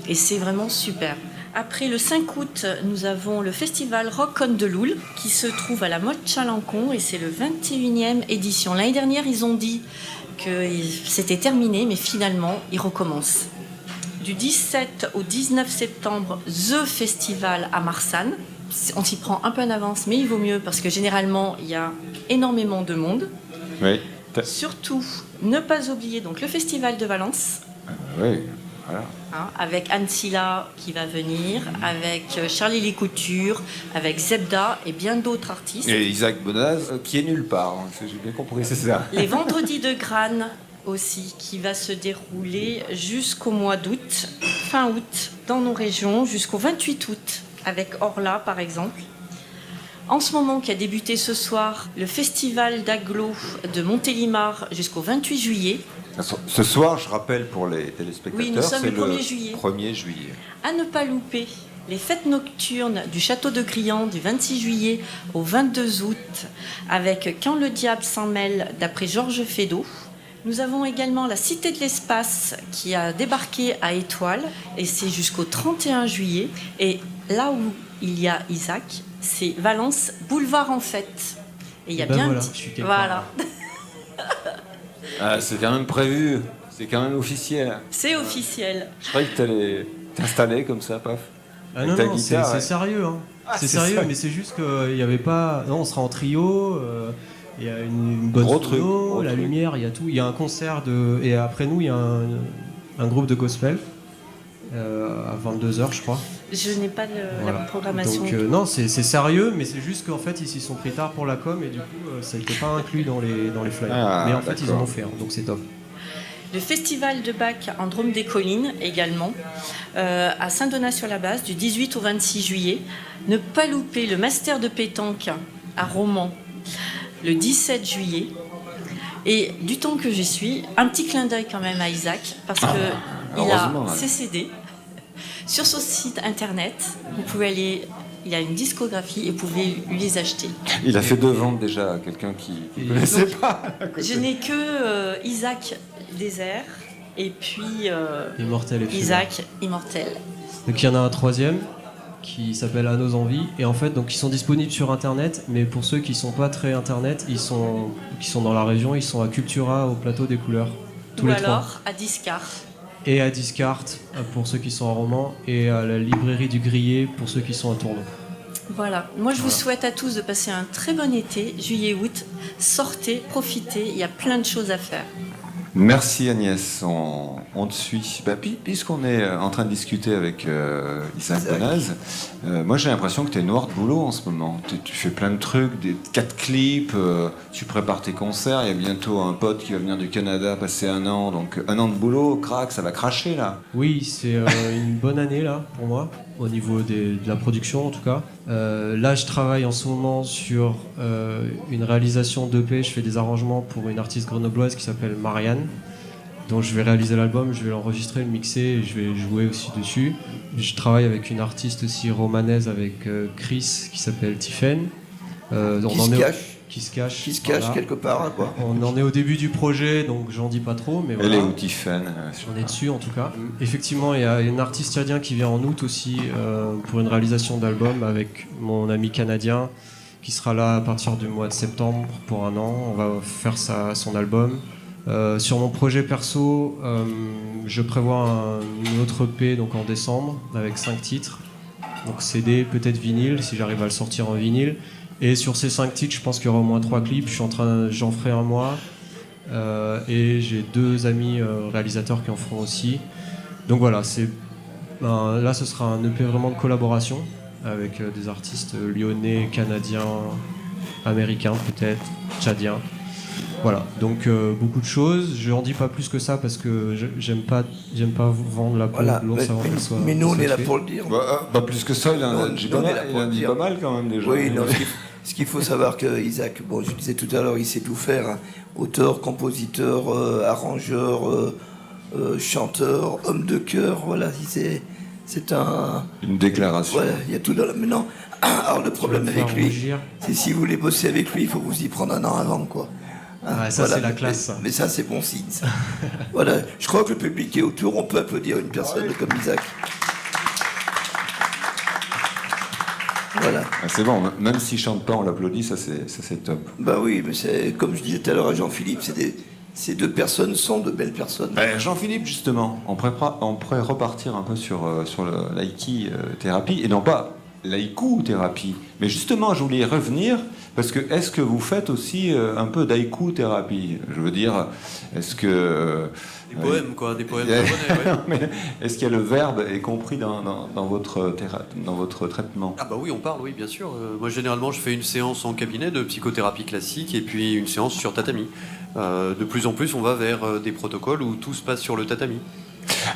et c'est vraiment super. Après le 5 août, nous avons le festival Rock on de Loul qui se trouve à la Motte Chalancon et c'est le 21e édition. L'année dernière, ils ont dit que c'était terminé, mais finalement, ils recommencent. Du 17 au 19 septembre, The Festival à Marsanne. On s'y prend un peu en avance, mais il vaut mieux parce que généralement, il y a énormément de monde. Oui. Surtout, ne pas oublier donc le festival de Valence. Oui. Voilà. Avec Anne Silla qui va venir, avec Charlie Lécouture, avec Zebda et bien d'autres artistes. Et Isaac Bonaz, qui est nulle part. Hein. J'ai bien compris, c'est ça. Les vendredis de Grane aussi, qui va se dérouler jusqu'au mois d'août, fin août, dans nos régions, jusqu'au 28 août, avec Orla par exemple. En ce moment, qui a débuté ce soir, le festival d'Aglo de Montélimar jusqu'au 28 juillet. Ce soir, je rappelle pour les téléspectateurs, Oui, nous sommes c'est le 1er juillet. 1er juillet. À ne pas louper, les fêtes nocturnes du Château de Griand du 26 juillet au 22 août avec Quand le diable s'en mêle d'après Georges Feydeau. Nous avons également la Cité de l'Espace qui a débarqué à Étoiles et c'est jusqu'au 31 juillet. Et là où il y a Isaac, c'est Valence Boulevard en fête. Et il y a Ben bien voilà, un petit- je suis quelque Voilà, Ah, c'est quand même prévu. C'est quand même officiel. c'est officiel. Je croyais que tu allais t'installer comme ça, paf. Ah Avec non, ta non, guitare, c'est ouais. sérieux. Hein. Ah, c'est c'est sérieux, ça. mais c'est juste qu'il n'y avait pas. Non, on sera en trio. Il y a une bonne Gros sono, truc, gros la truc. lumière, il y a tout. Il y a un concert et après nous, il y a un groupe de gospel à 22h, je crois. Je n'ai pas Voilà. la programmation. Donc non, c'est sérieux, mais c'est juste qu'en fait, ils s'y sont pris tard pour la com et du coup, ça n'était pas inclus dans les flyers. Ah, mais en fait, ils en d'accord. ont fait, hein, donc c'est top. Le festival de Bac en Drôme des Collines également, à Saint-Donat-sur-la-Basse, du 18 au 26 juillet. Ne pas louper le Master de pétanque à Romans, le 17 juillet. Et du temps que j'y suis, un petit clin d'œil quand même à Isaac, parce qu'il a ses CD. Sur son site internet, vous pouvez aller... Il a une discographie et vous pouvez lui les acheter. Il a fait 2 ventes déjà à quelqu'un qui ne connaissait pas. Je n'ai que Isaac Désert et puis Immortel et Isaac Immortel. Donc il y en a un troisième qui s'appelle À nos envies. Et en fait, donc ils sont disponibles sur internet, mais pour ceux qui sont pas très internet, qui sont dans la région, ils sont à Cultura au plateau des couleurs. Tous Ou les alors trois. à Discard. Et à Discard pour ceux qui sont en roman, et à la librairie du Grillet pour ceux qui sont à Tournon. Voilà. Moi, je vous souhaite à tous de passer un très bon été, juillet-août. Sortez, profitez, il y a plein de choses à faire. Merci Agnès, on te suit. Puisqu'on est en train de discuter avec Isaac Bonaz, moi j'ai l'impression que tu es noir de boulot en ce moment. Tu fais plein de trucs, des 4 clips, tu prépares tes concerts, il y a bientôt un pote qui va venir du Canada passer 1 an, donc 1 an de boulot, crac, ça va cracher là. Oui, c'est une bonne année là pour moi, au niveau de la production en tout cas. Là je travaille en ce moment sur une réalisation d'EP, je fais des arrangements pour une artiste grenobloise qui s'appelle Marianne. Donc je vais réaliser l'album, je vais l'enregistrer, le mixer et je vais jouer aussi dessus. Je travaille avec une artiste aussi romanaise avec Chris qui s'appelle Tiffen. Qui se cache voilà. Quelque part, quoi. On en est au début du projet, donc j'en dis pas trop, mais voilà. Elle est où Tiffen? On est dessus en tout cas. Effectivement, il y a une artiste tchadien qui vient en août aussi pour une réalisation d'album avec mon ami canadien qui sera là à partir du mois de septembre pour 1 an. On va faire son album. Sur mon projet perso, je prévois une autre EP donc en décembre avec 5 titres. Donc CD, peut-être vinyle si j'arrive à le sortir en vinyle. Et sur ces 5 titres, je pense qu'il y aura au moins 3 clips. J'en ferai un mois. Et j'ai 2 amis réalisateurs qui en feront aussi. Donc voilà, là ce sera un EP vraiment de collaboration avec des artistes lyonnais, canadiens, américains peut-être, tchadiens. Voilà, donc beaucoup de choses. Je n'en dis pas plus que ça parce que j'aime pas vendre la peau de l'ours avant qu'elle soit. Mais nous, on est là fait. pour le dire. Plus que ça, il en dit pas mal quand même déjà. Oui, non, ce qu'il faut savoir que Isaac, je disais tout à l'heure, il sait tout faire. Hein. Auteur, compositeur, arrangeur, chanteur, homme de chœur. Voilà, c'est une déclaration. Voilà, il y a tout dans la. Mais non. Alors le problème avec lui, c'est si vous voulez bosser avec lui, il faut vous y prendre 1 an avant, quoi. Ouais, ça voilà, c'est la classe. Mais ça c'est bon signe. Ça. Voilà, je crois que le public est autour, on peut applaudir une personne comme Isaac. Voilà. C'est bon, même s'il chante pas, on l'applaudit, ça c'est top. Bah oui, mais c'est comme je disais tout à l'heure à Jean-Philippe, ces 2 personnes sont de belles personnes. Jean-Philippe, justement, on pourrait repartir un peu sur l'aïki thérapie, et non pas l'haïku thérapie, mais justement, je voulais revenir, parce que est-ce que vous faites aussi un peu d'haïku thérapie? Je veux dire, est-ce que... Des poèmes, quoi, des poèmes japonais, ouais. Mais est-ce qu'il y a le verbe est compris dans votre traitement? Ah bah oui, on parle, oui, bien sûr. Moi, généralement, je fais une séance en cabinet de psychothérapie classique et puis une séance sur tatami. De plus en plus, on va vers des protocoles où tout se passe sur le tatami.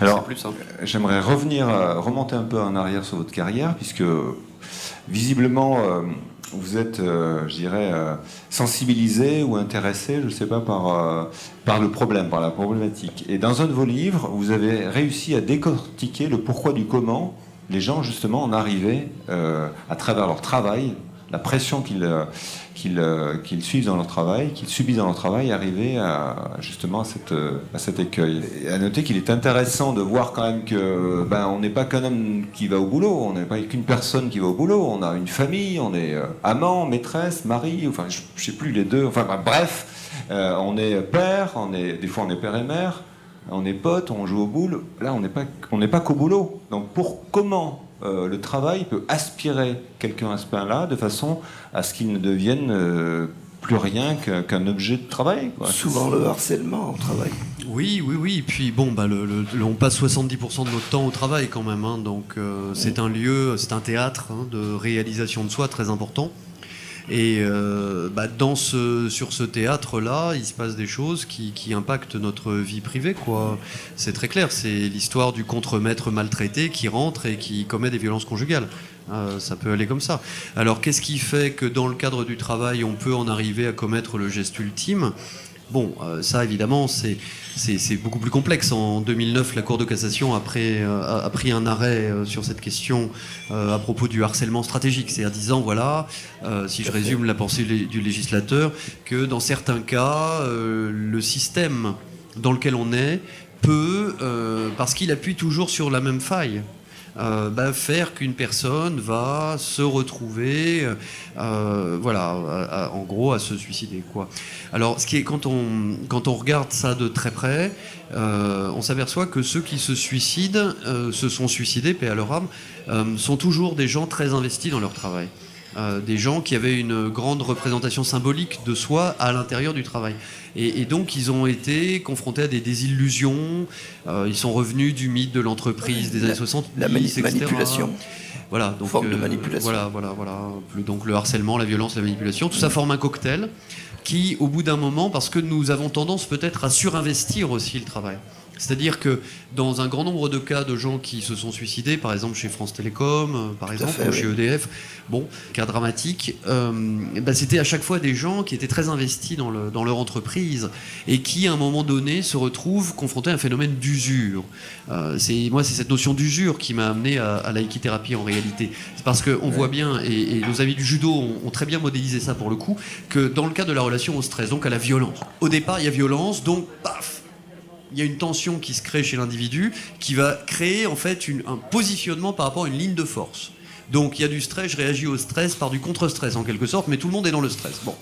Alors, plus simple. J'aimerais remonter un peu en arrière sur votre carrière, puisque visiblement, vous êtes, je dirais, sensibilisé ou intéressé, je ne sais pas, par le problème, par la problématique. Et dans un de vos livres, vous avez réussi à décortiquer le pourquoi du comment les gens, justement, en arrivaient, à travers leur travail, la pression qu'ils suivent dans leur travail, qu'ils subissent dans leur travail, arriver justement à cet écueil. Et à noter qu'il est intéressant de voir quand même que on n'est pas qu'un homme qui va au boulot, on n'est pas qu'une personne qui va au boulot, on a une famille, on est amant, maîtresse, mari, enfin je sais plus les deux, enfin bref, on est père, des fois on est père et mère, on est potes, on joue au boule. Là on n'est pas qu'au boulot. Donc comment le travail peut aspirer quelqu'un à ce point-là, de façon à ce qu'il ne devienne plus rien qu'un objet de travail, quoi. Souvent le harcèlement au travail. Oui. Et puis bon, on passe 70% de notre temps au travail quand même. Hein, donc c'est un lieu, c'est un théâtre de réalisation de soi très important. Et sur ce théâtre-là, il se passe des choses qui impactent notre vie privée, quoi. C'est très clair, c'est l'histoire du contremaître maltraité qui rentre et qui commet des violences conjugales. Ça peut aller comme ça. Alors, qu'est-ce qui fait que dans le cadre du travail, on peut en arriver à commettre le geste ultime ? Bon, ça évidemment, c'est beaucoup plus complexe. En 2009, la Cour de cassation a pris un arrêt sur cette question à propos du harcèlement stratégique, c'est-à-dire disant, voilà, si je résume la pensée du législateur, que dans certains cas, le système dans lequel on est peut, parce qu'il appuie toujours sur la même faille, faire qu'une personne va se retrouver, en gros, à se suicider, quoi. Alors, quand on regarde ça de très près, on s'aperçoit que ceux qui se suicident, se sont suicidés, paix à leur âme, sont toujours des gens très investis dans leur travail. Des gens qui avaient une grande représentation symbolique de soi à l'intérieur du travail. Et donc, ils ont été confrontés à des désillusions. Ils sont revenus du mythe de l'entreprise des années 60. La manipulation. Voilà, donc, forme de manipulation. Voilà. Donc, le harcèlement, la violence, la manipulation, tout ça forme un cocktail qui, au bout d'un moment, parce que nous avons tendance peut-être à surinvestir aussi le travail. C'est-à-dire que dans un grand nombre de cas de gens qui se sont suicidés, par exemple chez France Télécom, ou chez EDF, cas dramatique, c'était à chaque fois des gens qui étaient très investis dans leur entreprise et qui, à un moment donné, se retrouvent confrontés à un phénomène d'usure. C'est cette notion d'usure qui m'a amené à l'aïkithérapie en réalité. C'est parce qu'on voit bien, et nos amis du judo ont très bien modélisé ça pour le coup, que dans le cas de la relation au stress, donc à la violence, au départ il y a violence, donc paf, il y a une tension qui se crée chez l'individu qui va créer en fait un positionnement par rapport à une ligne de force. Donc il y a du stress, je réagis au stress par du contre-stress en quelque sorte, mais tout le monde est dans le stress. Bon.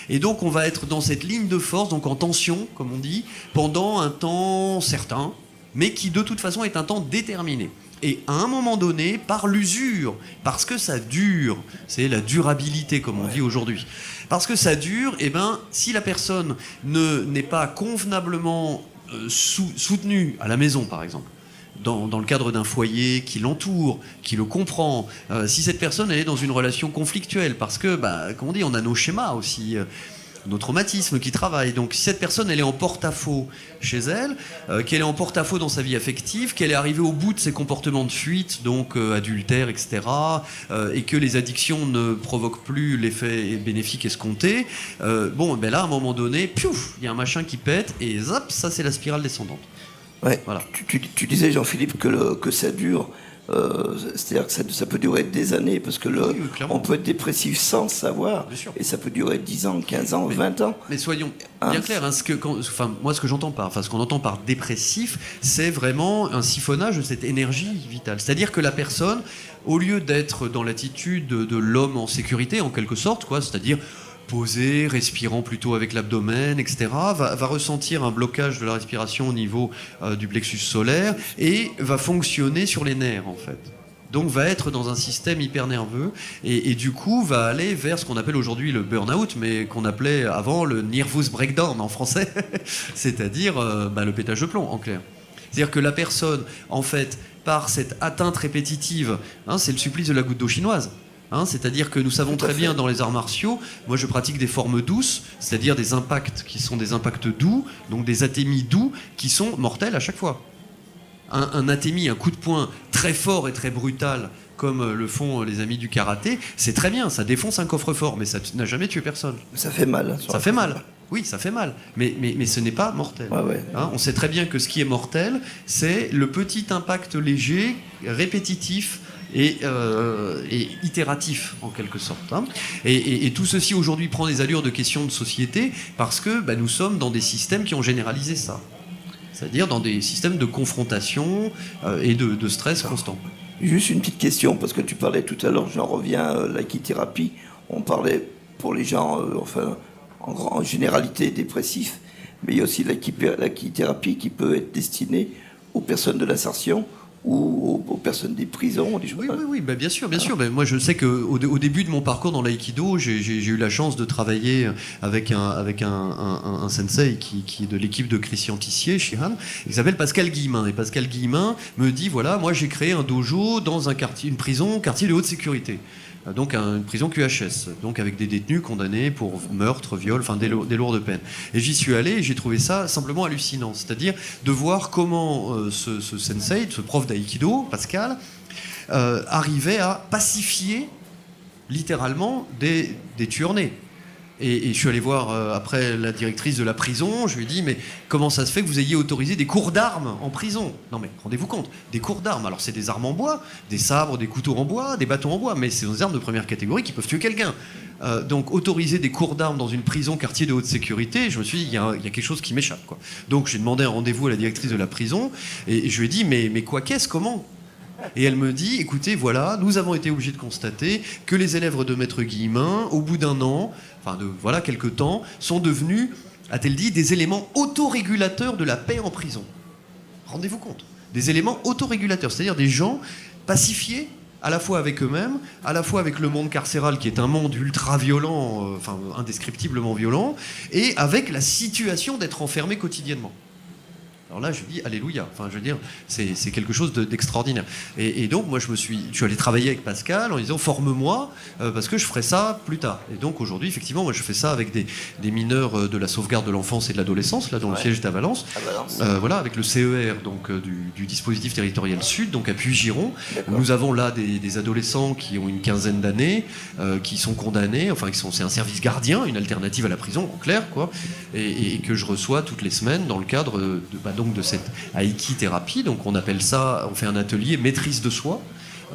Et donc on va être dans cette ligne de force, donc en tension, comme on dit, pendant un temps certain, mais qui de toute façon est un temps déterminé. Et à un moment donné, par l'usure, parce que ça dure, c'est la durabilité comme on dit aujourd'hui, parce que ça dure, si la personne n'est pas convenablement soutenu à la maison, par exemple, dans le cadre d'un foyer qui l'entoure, qui le comprend, si cette personne elle est dans une relation conflictuelle, parce que, comme on dit, on a nos schémas aussi, nos traumatismes qui travaillent. Donc si cette personne elle est en porte-à-faux chez elle, qu'elle est en porte-à-faux dans sa vie affective, qu'elle est arrivée au bout de ses comportements de fuite, donc adultère, etc., et que les addictions ne provoquent plus l'effet bénéfique escompté, là à un moment donné, piouf, il y a un machin qui pète et zap, ça c'est la spirale descendante. Ouais. Voilà. Tu disais, Jean-Philippe, que ça dure. C'est-à-dire que ça peut durer des années, parce que on peut être dépressif sans le savoir, et ça peut durer 10 ans, 15 ans, 20 ans. Mais soyons bien clairs, ce que j'entends ce qu'on entend par dépressif, c'est vraiment un siphonnage de cette énergie vitale. C'est-à-dire que la personne, au lieu d'être dans l'attitude de l'homme en sécurité, en quelque sorte, c'est-à-dire posé, respirant plutôt avec l'abdomen, etc., va ressentir un blocage de la respiration au niveau du plexus solaire et va fonctionner sur les nerfs, en fait. Donc va être dans un système hyper nerveux et du coup va aller vers ce qu'on appelle aujourd'hui le burn-out, mais qu'on appelait avant le nervous breakdown en français, c'est-à-dire le pétage de plomb, en clair. C'est-à-dire que la personne, en fait, par cette atteinte répétitive, c'est le supplice de la goutte d'eau chinoise. C'est-à-dire que nous savons très bien dans les arts martiaux, moi je pratique des formes douces, c'est-à-dire des impacts qui sont des impacts doux, donc des atémies doux qui sont mortels à chaque fois. Un atémie, un coup de poing très fort et très brutal, comme le font les amis du karaté, c'est très bien, ça défonce un coffre-fort, mais ça n'a jamais tué personne. Ça fait mal. Ça fait mal. Oui, ça fait mal, mais ce n'est pas mortel. Ouais. On sait très bien que ce qui est mortel, c'est le petit impact léger, répétitif, et itératif en quelque sorte. Et tout ceci aujourd'hui prend des allures de questions de société parce que nous sommes dans des systèmes qui ont généralisé ça. C'est-à-dire dans des systèmes de confrontation et de stress constant. Juste une petite question, parce que tu parlais tout à l'heure, j'en reviens, l'aïkithérapie, on parlait pour les gens, en généralité dépressifs, mais il y a aussi l'aïkithérapie qui peut être destinée aux personnes de l'insertion ou aux personnes des prisons, des choses. Oui, bien sûr. Moi, je sais qu'au début de mon parcours dans l'aïkido, j'ai eu la chance de travailler avec un sensei qui est de l'équipe de Christian Tissier, Shihan, qui s'appelle Pascal Guillemin. Et Pascal Guillemin me dit, voilà, moi j'ai créé un dojo dans une prison, quartier de haute sécurité. donc une prison QHS, donc avec des détenus condamnés pour meurtre, viol, enfin des lourdes peines. Et j'y suis allé et j'ai trouvé ça simplement hallucinant, c'est-à-dire de voir comment ce sensei, ce prof d'aïkido, Pascal, arrivait à pacifier littéralement des tueurs-nés. Et je suis allé voir après la directrice de la prison, je lui ai dit mais comment ça se fait que vous ayez autorisé des cours d'armes en prison? Non mais rendez-vous compte, des cours d'armes, alors c'est des armes en bois, des sabres, des couteaux en bois, des bâtons en bois, mais c'est des armes de première catégorie qui peuvent tuer quelqu'un. Donc autoriser des cours d'armes dans une prison quartier de haute sécurité, je me suis dit il y a quelque chose qui m'échappe, quoi. Donc j'ai demandé un rendez-vous à la directrice de la prison et je lui ai dit mais quoi, qu'est-ce, comment? Et elle me dit, écoutez, voilà, nous avons été obligés de constater que les élèves de Maître Guillemin, au bout d'un an, enfin de voilà quelques temps, sont devenus, a-t-elle dit, des éléments autorégulateurs de la paix en prison. Rendez-vous compte, des éléments autorégulateurs, c'est-à-dire des gens pacifiés à la fois avec eux-mêmes, à la fois avec le monde carcéral qui est un monde ultra violent, enfin indescriptiblement violent, et avec la situation d'être enfermé quotidiennement. Alors là, je dis alléluia. Enfin, je veux dire, c'est quelque chose d'extraordinaire. Et donc, moi, je suis allé travailler avec Pascal en disant forme-moi parce que je ferai ça plus tard. Et donc aujourd'hui, effectivement, moi, je fais ça avec des mineurs de la sauvegarde de l'enfance et de l'adolescence, là, dont le siège est à Valence. Voilà, avec le CER, donc du dispositif territorial Sud, donc à Puy-Giron. Nous avons là des adolescents qui ont une quinzaine d'années, qui sont condamnés. Enfin, c'est un service gardien, une alternative à la prison, en clair, quoi, et que je reçois toutes les semaines dans le cadre de cette Aiki-thérapie. Donc on appelle ça, on fait un atelier maîtrise de soi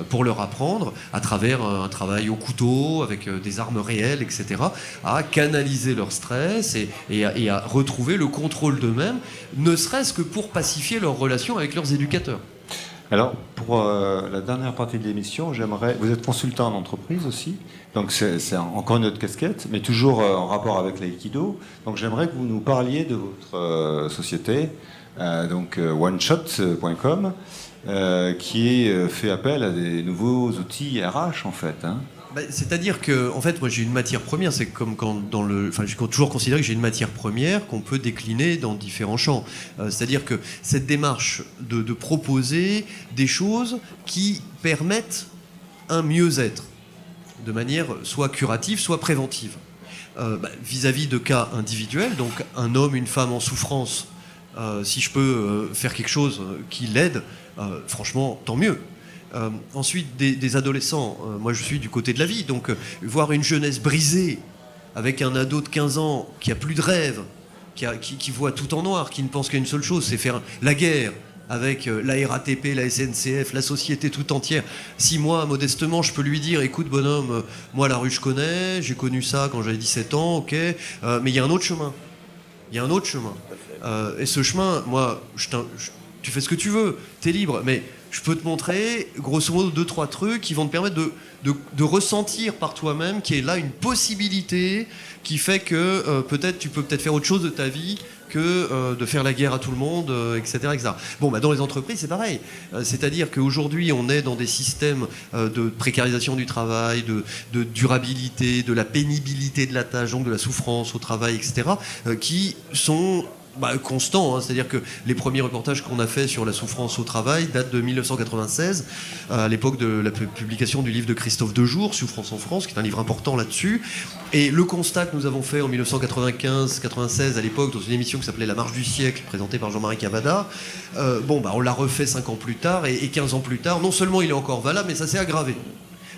pour leur apprendre, à travers un travail au couteau, avec des armes réelles, etc., à canaliser leur stress et à retrouver le contrôle d'eux-mêmes, ne serait-ce que pour pacifier leurs relations avec leurs éducateurs. Alors, pour la dernière partie de l'émission, vous êtes consultant en entreprise aussi, donc c'est encore une autre casquette, mais toujours en rapport avec l'aïkido. Donc j'aimerais que vous nous parliez de votre société, donc oneshot.com, qui fait appel à des nouveaux outils RH en fait. Hein. C'est-à-dire que, en fait, moi j'ai une matière première, c'est comme quand j'ai toujours considéré que j'ai une matière première qu'on peut décliner dans différents champs. C'est-à-dire que cette démarche de proposer des choses qui permettent un mieux-être, de manière soit curative, soit préventive. Vis-à-vis de cas individuels, donc un homme, une femme en souffrance, si je peux faire quelque chose qui l'aide, franchement, tant mieux. Ensuite, des adolescents. Moi, je suis du côté de la vie. Donc, voir une jeunesse brisée avec un ado de 15 ans qui a plus de rêve, qui voit tout en noir, qui ne pense qu'à une seule chose, c'est faire la guerre avec la RATP, la SNCF, la société tout entière. Si moi, modestement, je peux lui dire, écoute, bonhomme, moi, la rue, je connais, j'ai connu ça quand j'avais 17 ans, ok, mais il y a un autre chemin. Il y a un autre chemin. Et ce chemin, moi, tu fais ce que tu veux, t'es libre, mais je peux te montrer, grosso modo, 2-3 trucs qui vont te permettre de ressentir par toi-même qu'il y a là une possibilité qui fait que peut-être tu peux faire autre chose de ta vie que de faire la guerre à tout le monde, etc., etc. Bon, dans les entreprises, c'est pareil. C'est-à-dire qu'aujourd'hui, on est dans des systèmes de précarisation du travail, de durabilité, de la pénibilité de la tâche, donc de la souffrance au travail, etc., qui sont constant, hein. C'est-à-dire que les premiers reportages qu'on a fait sur la souffrance au travail datent de 1996, à l'époque de la publication du livre de Christophe Dejour, Souffrance en France, qui est un livre important là-dessus. Et le constat que nous avons fait en 1995-96 à l'époque dans une émission qui s'appelait La Marche du siècle, présentée par Jean-Marie Cavada, on l'a refait 5 ans plus tard et 15 ans plus tard. Non seulement il est encore valable, mais ça s'est aggravé.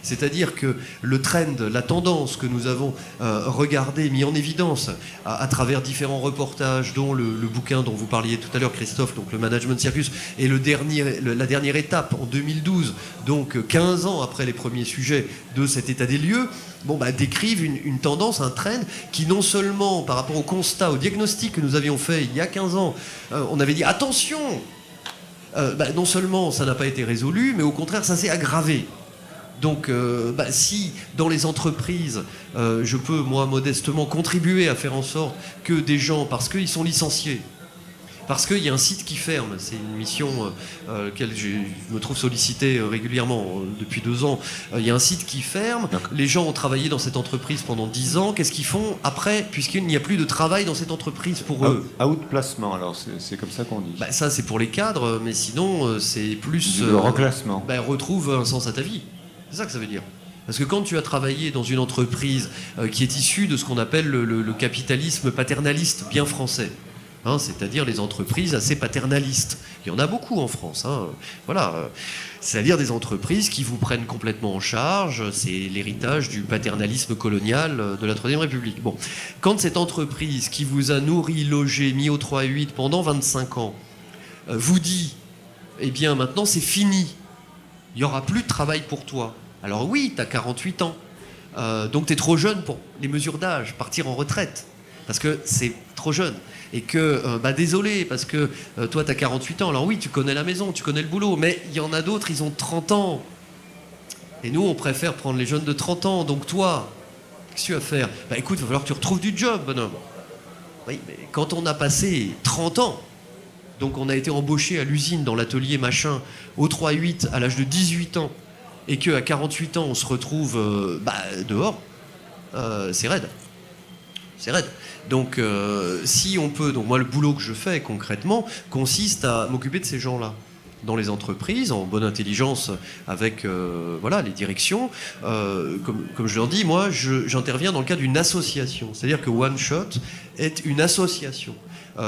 C'est-à-dire que le trend, la tendance que nous avons regardé, mis en évidence à travers différents reportages, dont le bouquin dont vous parliez tout à l'heure, Christophe, donc le Management Circus, et la dernière étape en 2012, donc 15 ans après les premiers sujets de cet état des lieux, décrivent une tendance, un trend qui non seulement par rapport au constat, au diagnostic que nous avions fait il y a 15 ans, on avait dit attention, non seulement ça n'a pas été résolu, mais au contraire ça s'est aggravé. Donc, si dans les entreprises, je peux, moi, modestement, contribuer à faire en sorte que des gens, parce qu'ils sont licenciés, parce qu'il y a un site qui ferme, c'est une mission laquelle je me trouve sollicité régulièrement depuis 2 ans, il y a un site qui ferme, les gens ont travaillé dans cette entreprise pendant 10 ans, qu'est-ce qu'ils font après, puisqu'il n'y a plus de travail dans cette entreprise pour eux? Outplacement, alors c'est comme ça qu'on dit. Ça, c'est pour les cadres, mais sinon, c'est plus... Le reclassement. Retrouve un sens à ta vie. C'est ça que ça veut dire. Parce que quand tu as travaillé dans une entreprise qui est issue de ce qu'on appelle le capitalisme paternaliste bien français, hein, c'est-à-dire les entreprises assez paternalistes. Il y en a beaucoup en France. Hein. Voilà. C'est-à-dire des entreprises qui vous prennent complètement en charge. C'est l'héritage du paternalisme colonial de la Troisième République. Bon. Quand cette entreprise qui vous a nourri, logé, mis au 3-8 pendant 25 ans vous dit « Eh bien, maintenant, c'est fini. Il n'y aura plus de travail pour toi. » Alors oui, tu as 48 ans. Donc tu es trop jeune pour les mesures d'âge, partir en retraite. Parce que c'est trop jeune. Et que, désolé, parce que toi, tu as 48 ans. Alors oui, tu connais la maison, tu connais le boulot, mais il y en a d'autres, ils ont 30 ans. Et nous, on préfère prendre les jeunes de 30 ans. Donc toi, qu'est-ce que tu vas faire ? Écoute, il va falloir que tu retrouves du job, bonhomme. Oui, mais quand on a passé 30 ans, donc on a été embauché à l'usine, dans l'atelier machin, au 3-8, à l'âge de 18 ans, et qu'à 48 ans, on se retrouve dehors, c'est raide. C'est raide. Donc, si on peut... Donc, moi, le boulot que je fais, concrètement, consiste à m'occuper de ces gens-là. Dans les entreprises, en bonne intelligence avec les directions. Comme je leur dis, moi, j'interviens dans le cadre d'une association. C'est-à-dire que One Shot est une association.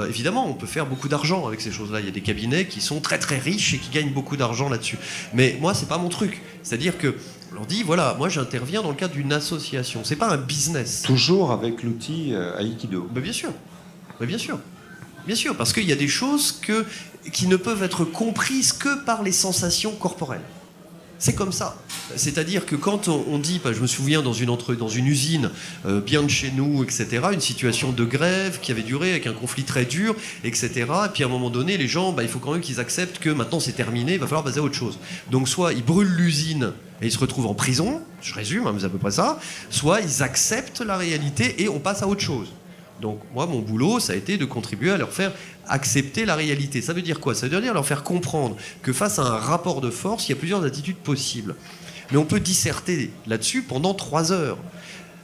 Évidemment, on peut faire beaucoup d'argent avec ces choses-là. Il y a des cabinets qui sont très très riches et qui gagnent beaucoup d'argent là-dessus. Mais moi, c'est pas mon truc. C'est-à-dire que on leur dit, voilà, moi j'interviens dans le cadre d'une association. C'est pas un business. Toujours avec l'outil Aikido. Bien sûr. Bien sûr. Bien sûr, parce qu'il y a des choses qui ne peuvent être comprises que par les sensations corporelles. C'est comme ça. C'est-à-dire que quand on dit, je me souviens dans une usine bien de chez nous, etc., une situation de grève qui avait duré avec un conflit très dur, etc., et puis à un moment donné, les gens, il faut quand même qu'ils acceptent que maintenant c'est terminé, il va falloir passer à autre chose. Donc soit ils brûlent l'usine et ils se retrouvent en prison, je résume, mais c'est à peu près ça, soit ils acceptent la réalité et on passe à autre chose. Donc moi, mon boulot, ça a été de contribuer à leur faire accepter la réalité. Ça veut dire quoi ? Ça veut dire leur faire comprendre que face à un rapport de force, il y a plusieurs attitudes possibles. Mais on peut disserter là-dessus pendant 3 heures.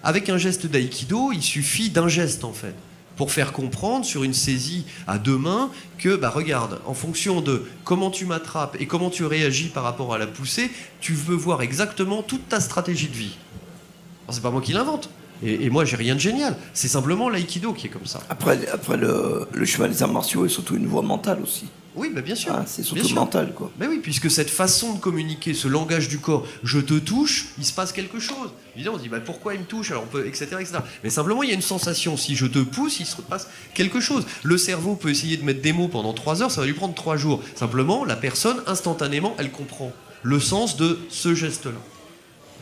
Avec un geste d'aïkido, il suffit d'un geste en fait, pour faire comprendre sur une saisie à 2 mains que, regarde, en fonction de comment tu m'attrapes et comment tu réagis par rapport à la poussée, tu veux voir exactement toute ta stratégie de vie. Alors, c'est pas moi qui l'invente. Et moi, j'ai rien de génial. C'est simplement l'aïkido qui est comme ça. Après le chemin des arts martiaux est surtout une voie mentale aussi. Oui, bien sûr. C'est surtout mental, quoi. Mais oui, puisque cette façon de communiquer, ce langage du corps, je te touche, il se passe quelque chose. Évidemment, on se dit, pourquoi il me touche ? Alors on peut, etc., etc. Mais simplement, il y a une sensation. Si je te pousse, il se passe quelque chose. Le cerveau peut essayer de mettre des mots pendant 3 heures, ça va lui prendre 3 jours. Simplement, la personne, instantanément, elle comprend le sens de ce geste-là.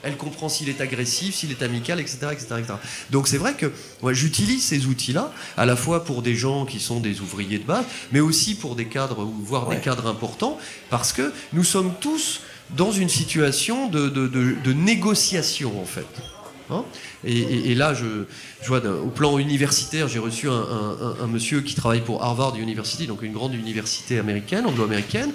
Elle comprend s'il est agressif, s'il est amical, etc., etc., etc. Donc c'est vrai que j'utilise ces outils-là, à la fois pour des gens qui sont des ouvriers de base, mais aussi pour des cadres, voire des cadres importants, parce que nous sommes tous dans une situation de négociation, en fait. Hein, et là, je vois au plan universitaire, j'ai reçu un monsieur qui travaille pour Harvard University, donc une grande université américaine, anglo-américaine,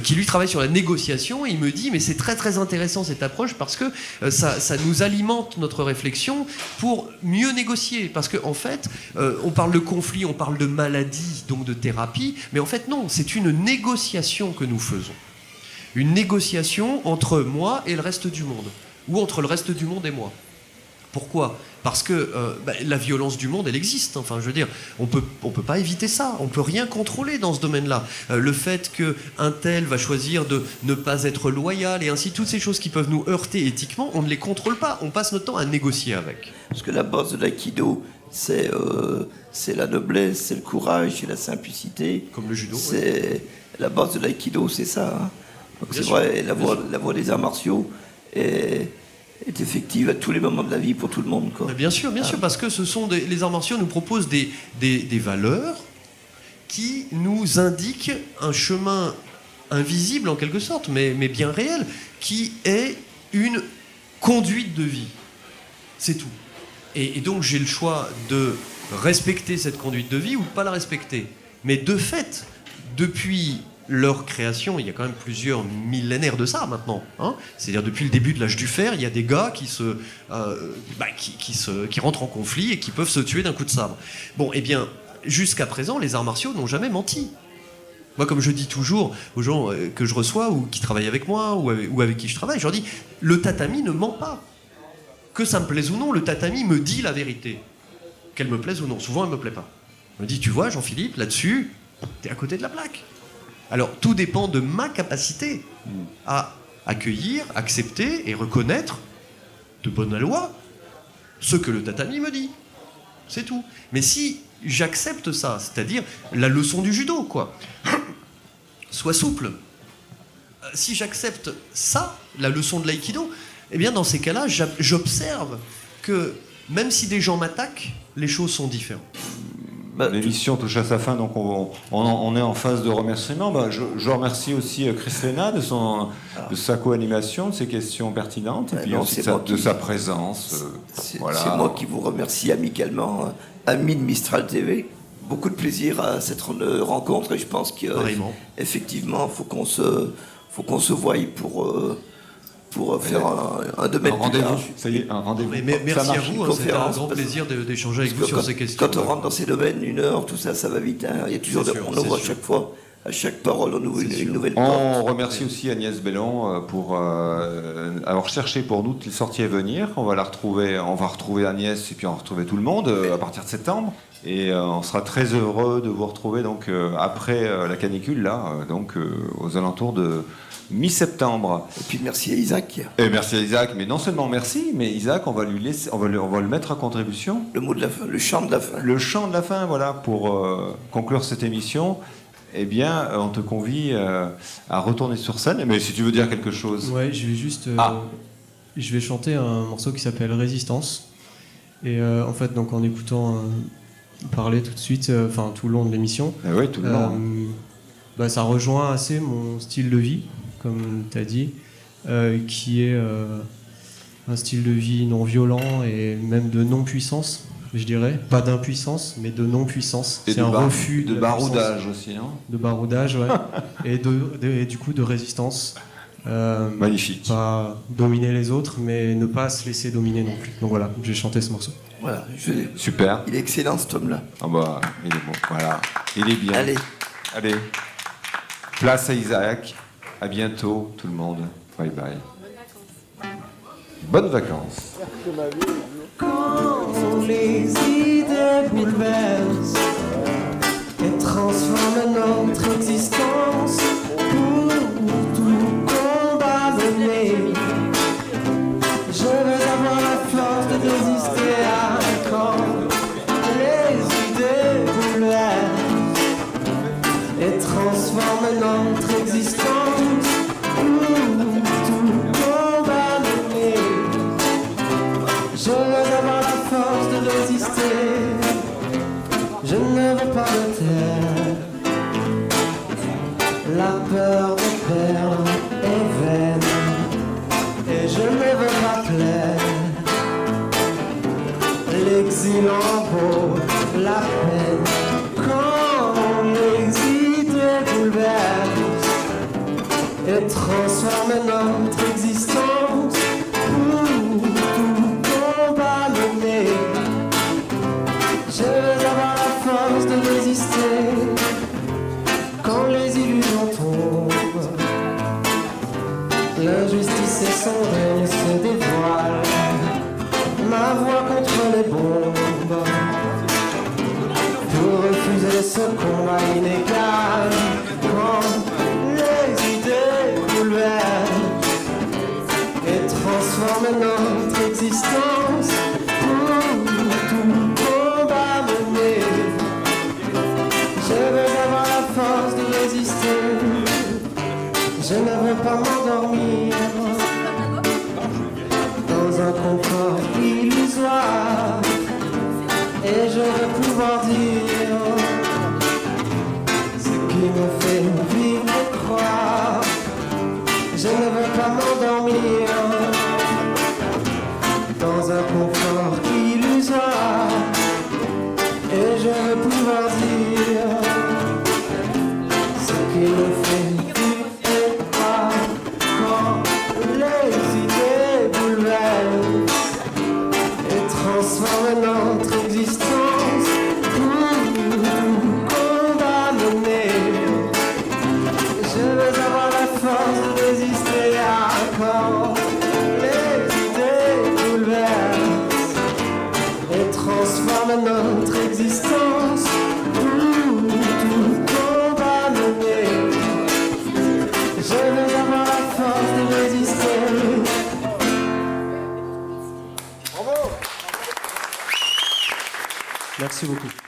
qui lui travaille sur la négociation, et il me dit, mais c'est très très intéressant cette approche, parce que ça nous alimente notre réflexion pour mieux négocier, parce qu'en fait, on parle de conflit, on parle de maladie, donc de thérapie, mais en fait non, c'est une négociation que nous faisons. Une négociation entre moi et le reste du monde, ou entre le reste du monde et moi. Pourquoi ? Parce que la violence du monde, elle existe. Enfin, je veux dire, on peut pas éviter ça. On peut rien contrôler dans ce domaine-là. Le fait qu'un tel va choisir de ne pas être loyal et ainsi, toutes ces choses qui peuvent nous heurter éthiquement, on ne les contrôle pas. On passe notre temps à négocier avec. Parce que la base de l'aïkido, c'est la noblesse, c'est le courage, c'est la simplicité. Comme le judo. La base de l'aïkido, c'est ça. Hein. Donc c'est vrai, la voie des arts martiaux est effective à tous les moments de la vie pour tout le monde, quoi. Bien sûr, parce que les arts martiaux nous proposent des valeurs qui nous indiquent un chemin invisible en quelque sorte, mais bien réel, qui est une conduite de vie. C'est tout. Et donc j'ai le choix de respecter cette conduite de vie ou de pas la respecter. Mais de fait, depuis leur création, il y a quand même plusieurs millénaires de ça maintenant. Hein, c'est-à-dire depuis le début de l'âge du fer, il y a des gars qui rentrent en conflit et qui peuvent se tuer d'un coup de sabre. Bon, eh bien, jusqu'à présent, les arts martiaux n'ont jamais menti. Moi, comme je dis toujours aux gens que je reçois ou qui travaillent avec moi ou avec qui je travaille, je leur dis, le tatami ne ment pas. que ça me plaise ou non, le tatami me dit la vérité. Qu'elle me plaise ou non. Souvent, elle me plaît pas. Elle me dit, tu vois, Jean-Philippe, là-dessus, t'es à côté de la plaque. Alors, tout dépend de ma capacité à accueillir, accepter et reconnaître de bonne loi ce que le tatami me dit. C'est tout. Mais si j'accepte ça, c'est-à-dire la leçon du judo, quoi. Sois souple. Si j'accepte ça, la leçon de l'aïkido, eh bien dans ces cas-là, j'observe que même si des gens m'attaquent, les choses sont différentes. L'émission touche à sa fin, donc on est en phase de remerciement. Je remercie aussi Chris Lena de sa co-animation, de ses questions pertinentes, et puis aussi de sa présence. Voilà. C'est moi qui vous remercie amicalement, amis de Mistral TV. Beaucoup de plaisir à cette rencontre, et je pense qu'effectivement, faut qu'on se voie pour faire un domaine. Un rendez-vous, ça y est, un rendez-vous. Mais merci à vous, c'était un grand plaisir d'échanger avec vous sur ces questions. Quand on rentre dans ces domaines, 1 heure, tout ça, ça va vite. Hein. Il y a toujours on ouvre à chaque fois, à chaque parole, on ouvre une nouvelle porte. On remercie aussi Agnès Bellon pour avoir cherché pour nous de sorties à venir. On va retrouver Agnès et puis on va retrouver tout le monde à partir de septembre. Et on sera très heureux de vous retrouver donc après la canicule là, aux alentours de mi-septembre. Et puis merci à Isaac. Et merci à Isaac, mais non seulement merci, mais Isaac, on va le mettre à contribution. Le mot de la fin, le chant de la fin. Le chant de la fin, voilà, pour conclure cette émission. Eh bien, on te convie à retourner sur scène. Mais si tu veux dire quelque chose. Ouais, je vais juste. Je vais chanter un morceau qui s'appelle Résistance. Et en fait, donc en écoutant parler tout de suite, tout le long de l'émission. Oui, tout le long. Ça rejoint assez mon style de vie, comme tu as dit, qui est un style de vie non violent et même de non-puissance, je dirais. Pas d'impuissance, mais de non-puissance. C'est un refus de baroudage aussi, non ? De baroudage, ouais. et du coup de résistance. Magnifique. Pas dominer les autres, mais ne pas se laisser dominer non plus. Donc voilà, j'ai chanté ce morceau. Voilà, super. Il est excellent cet homme-là. Ah bah, il est bon. Voilà, il est bien. Allez. Place à Isaac. À bientôt, tout le monde. Bye bye. Bonnes vacances. Quand les idées bouleversent et transforment notre existence pour tout combat donné, je veux avoir la force de résister à quand les idées bouleversent et transforment notre existence pour tout combat donné. Je veux avoir la force de résister. Je ne veux pas me taire. La peur de perdre est vaine. Et je ne veux pas plaire. L'exil en vaut la peine. Quand les idées bouleversent et transforment notre existence pour tout combat mené, je veux avoir la force de résister. Quand les illusions tombent, l'injustice et son règne se dévoilent. Ma voix contre les bombes, pour refuser ce combat inégal. Quand les idées bouleversent et transforment notre existence pour tout combat mené, je veux avoir la force de résister. Je ne veux pas m'endormir dans un confort illusoire, et je veux pouvoir dire ce qui me fait vivre et croire. Je ne veux pas m'endormir dans un confort illusoire, et je veux pouvoir dire ce qui me fait vivre et croire. Quand les idées bouleversent et transforment notre existence pour tout combat mené, de notre existence, où tout on va mener. Je veux avoir la force de résister. Merci beaucoup.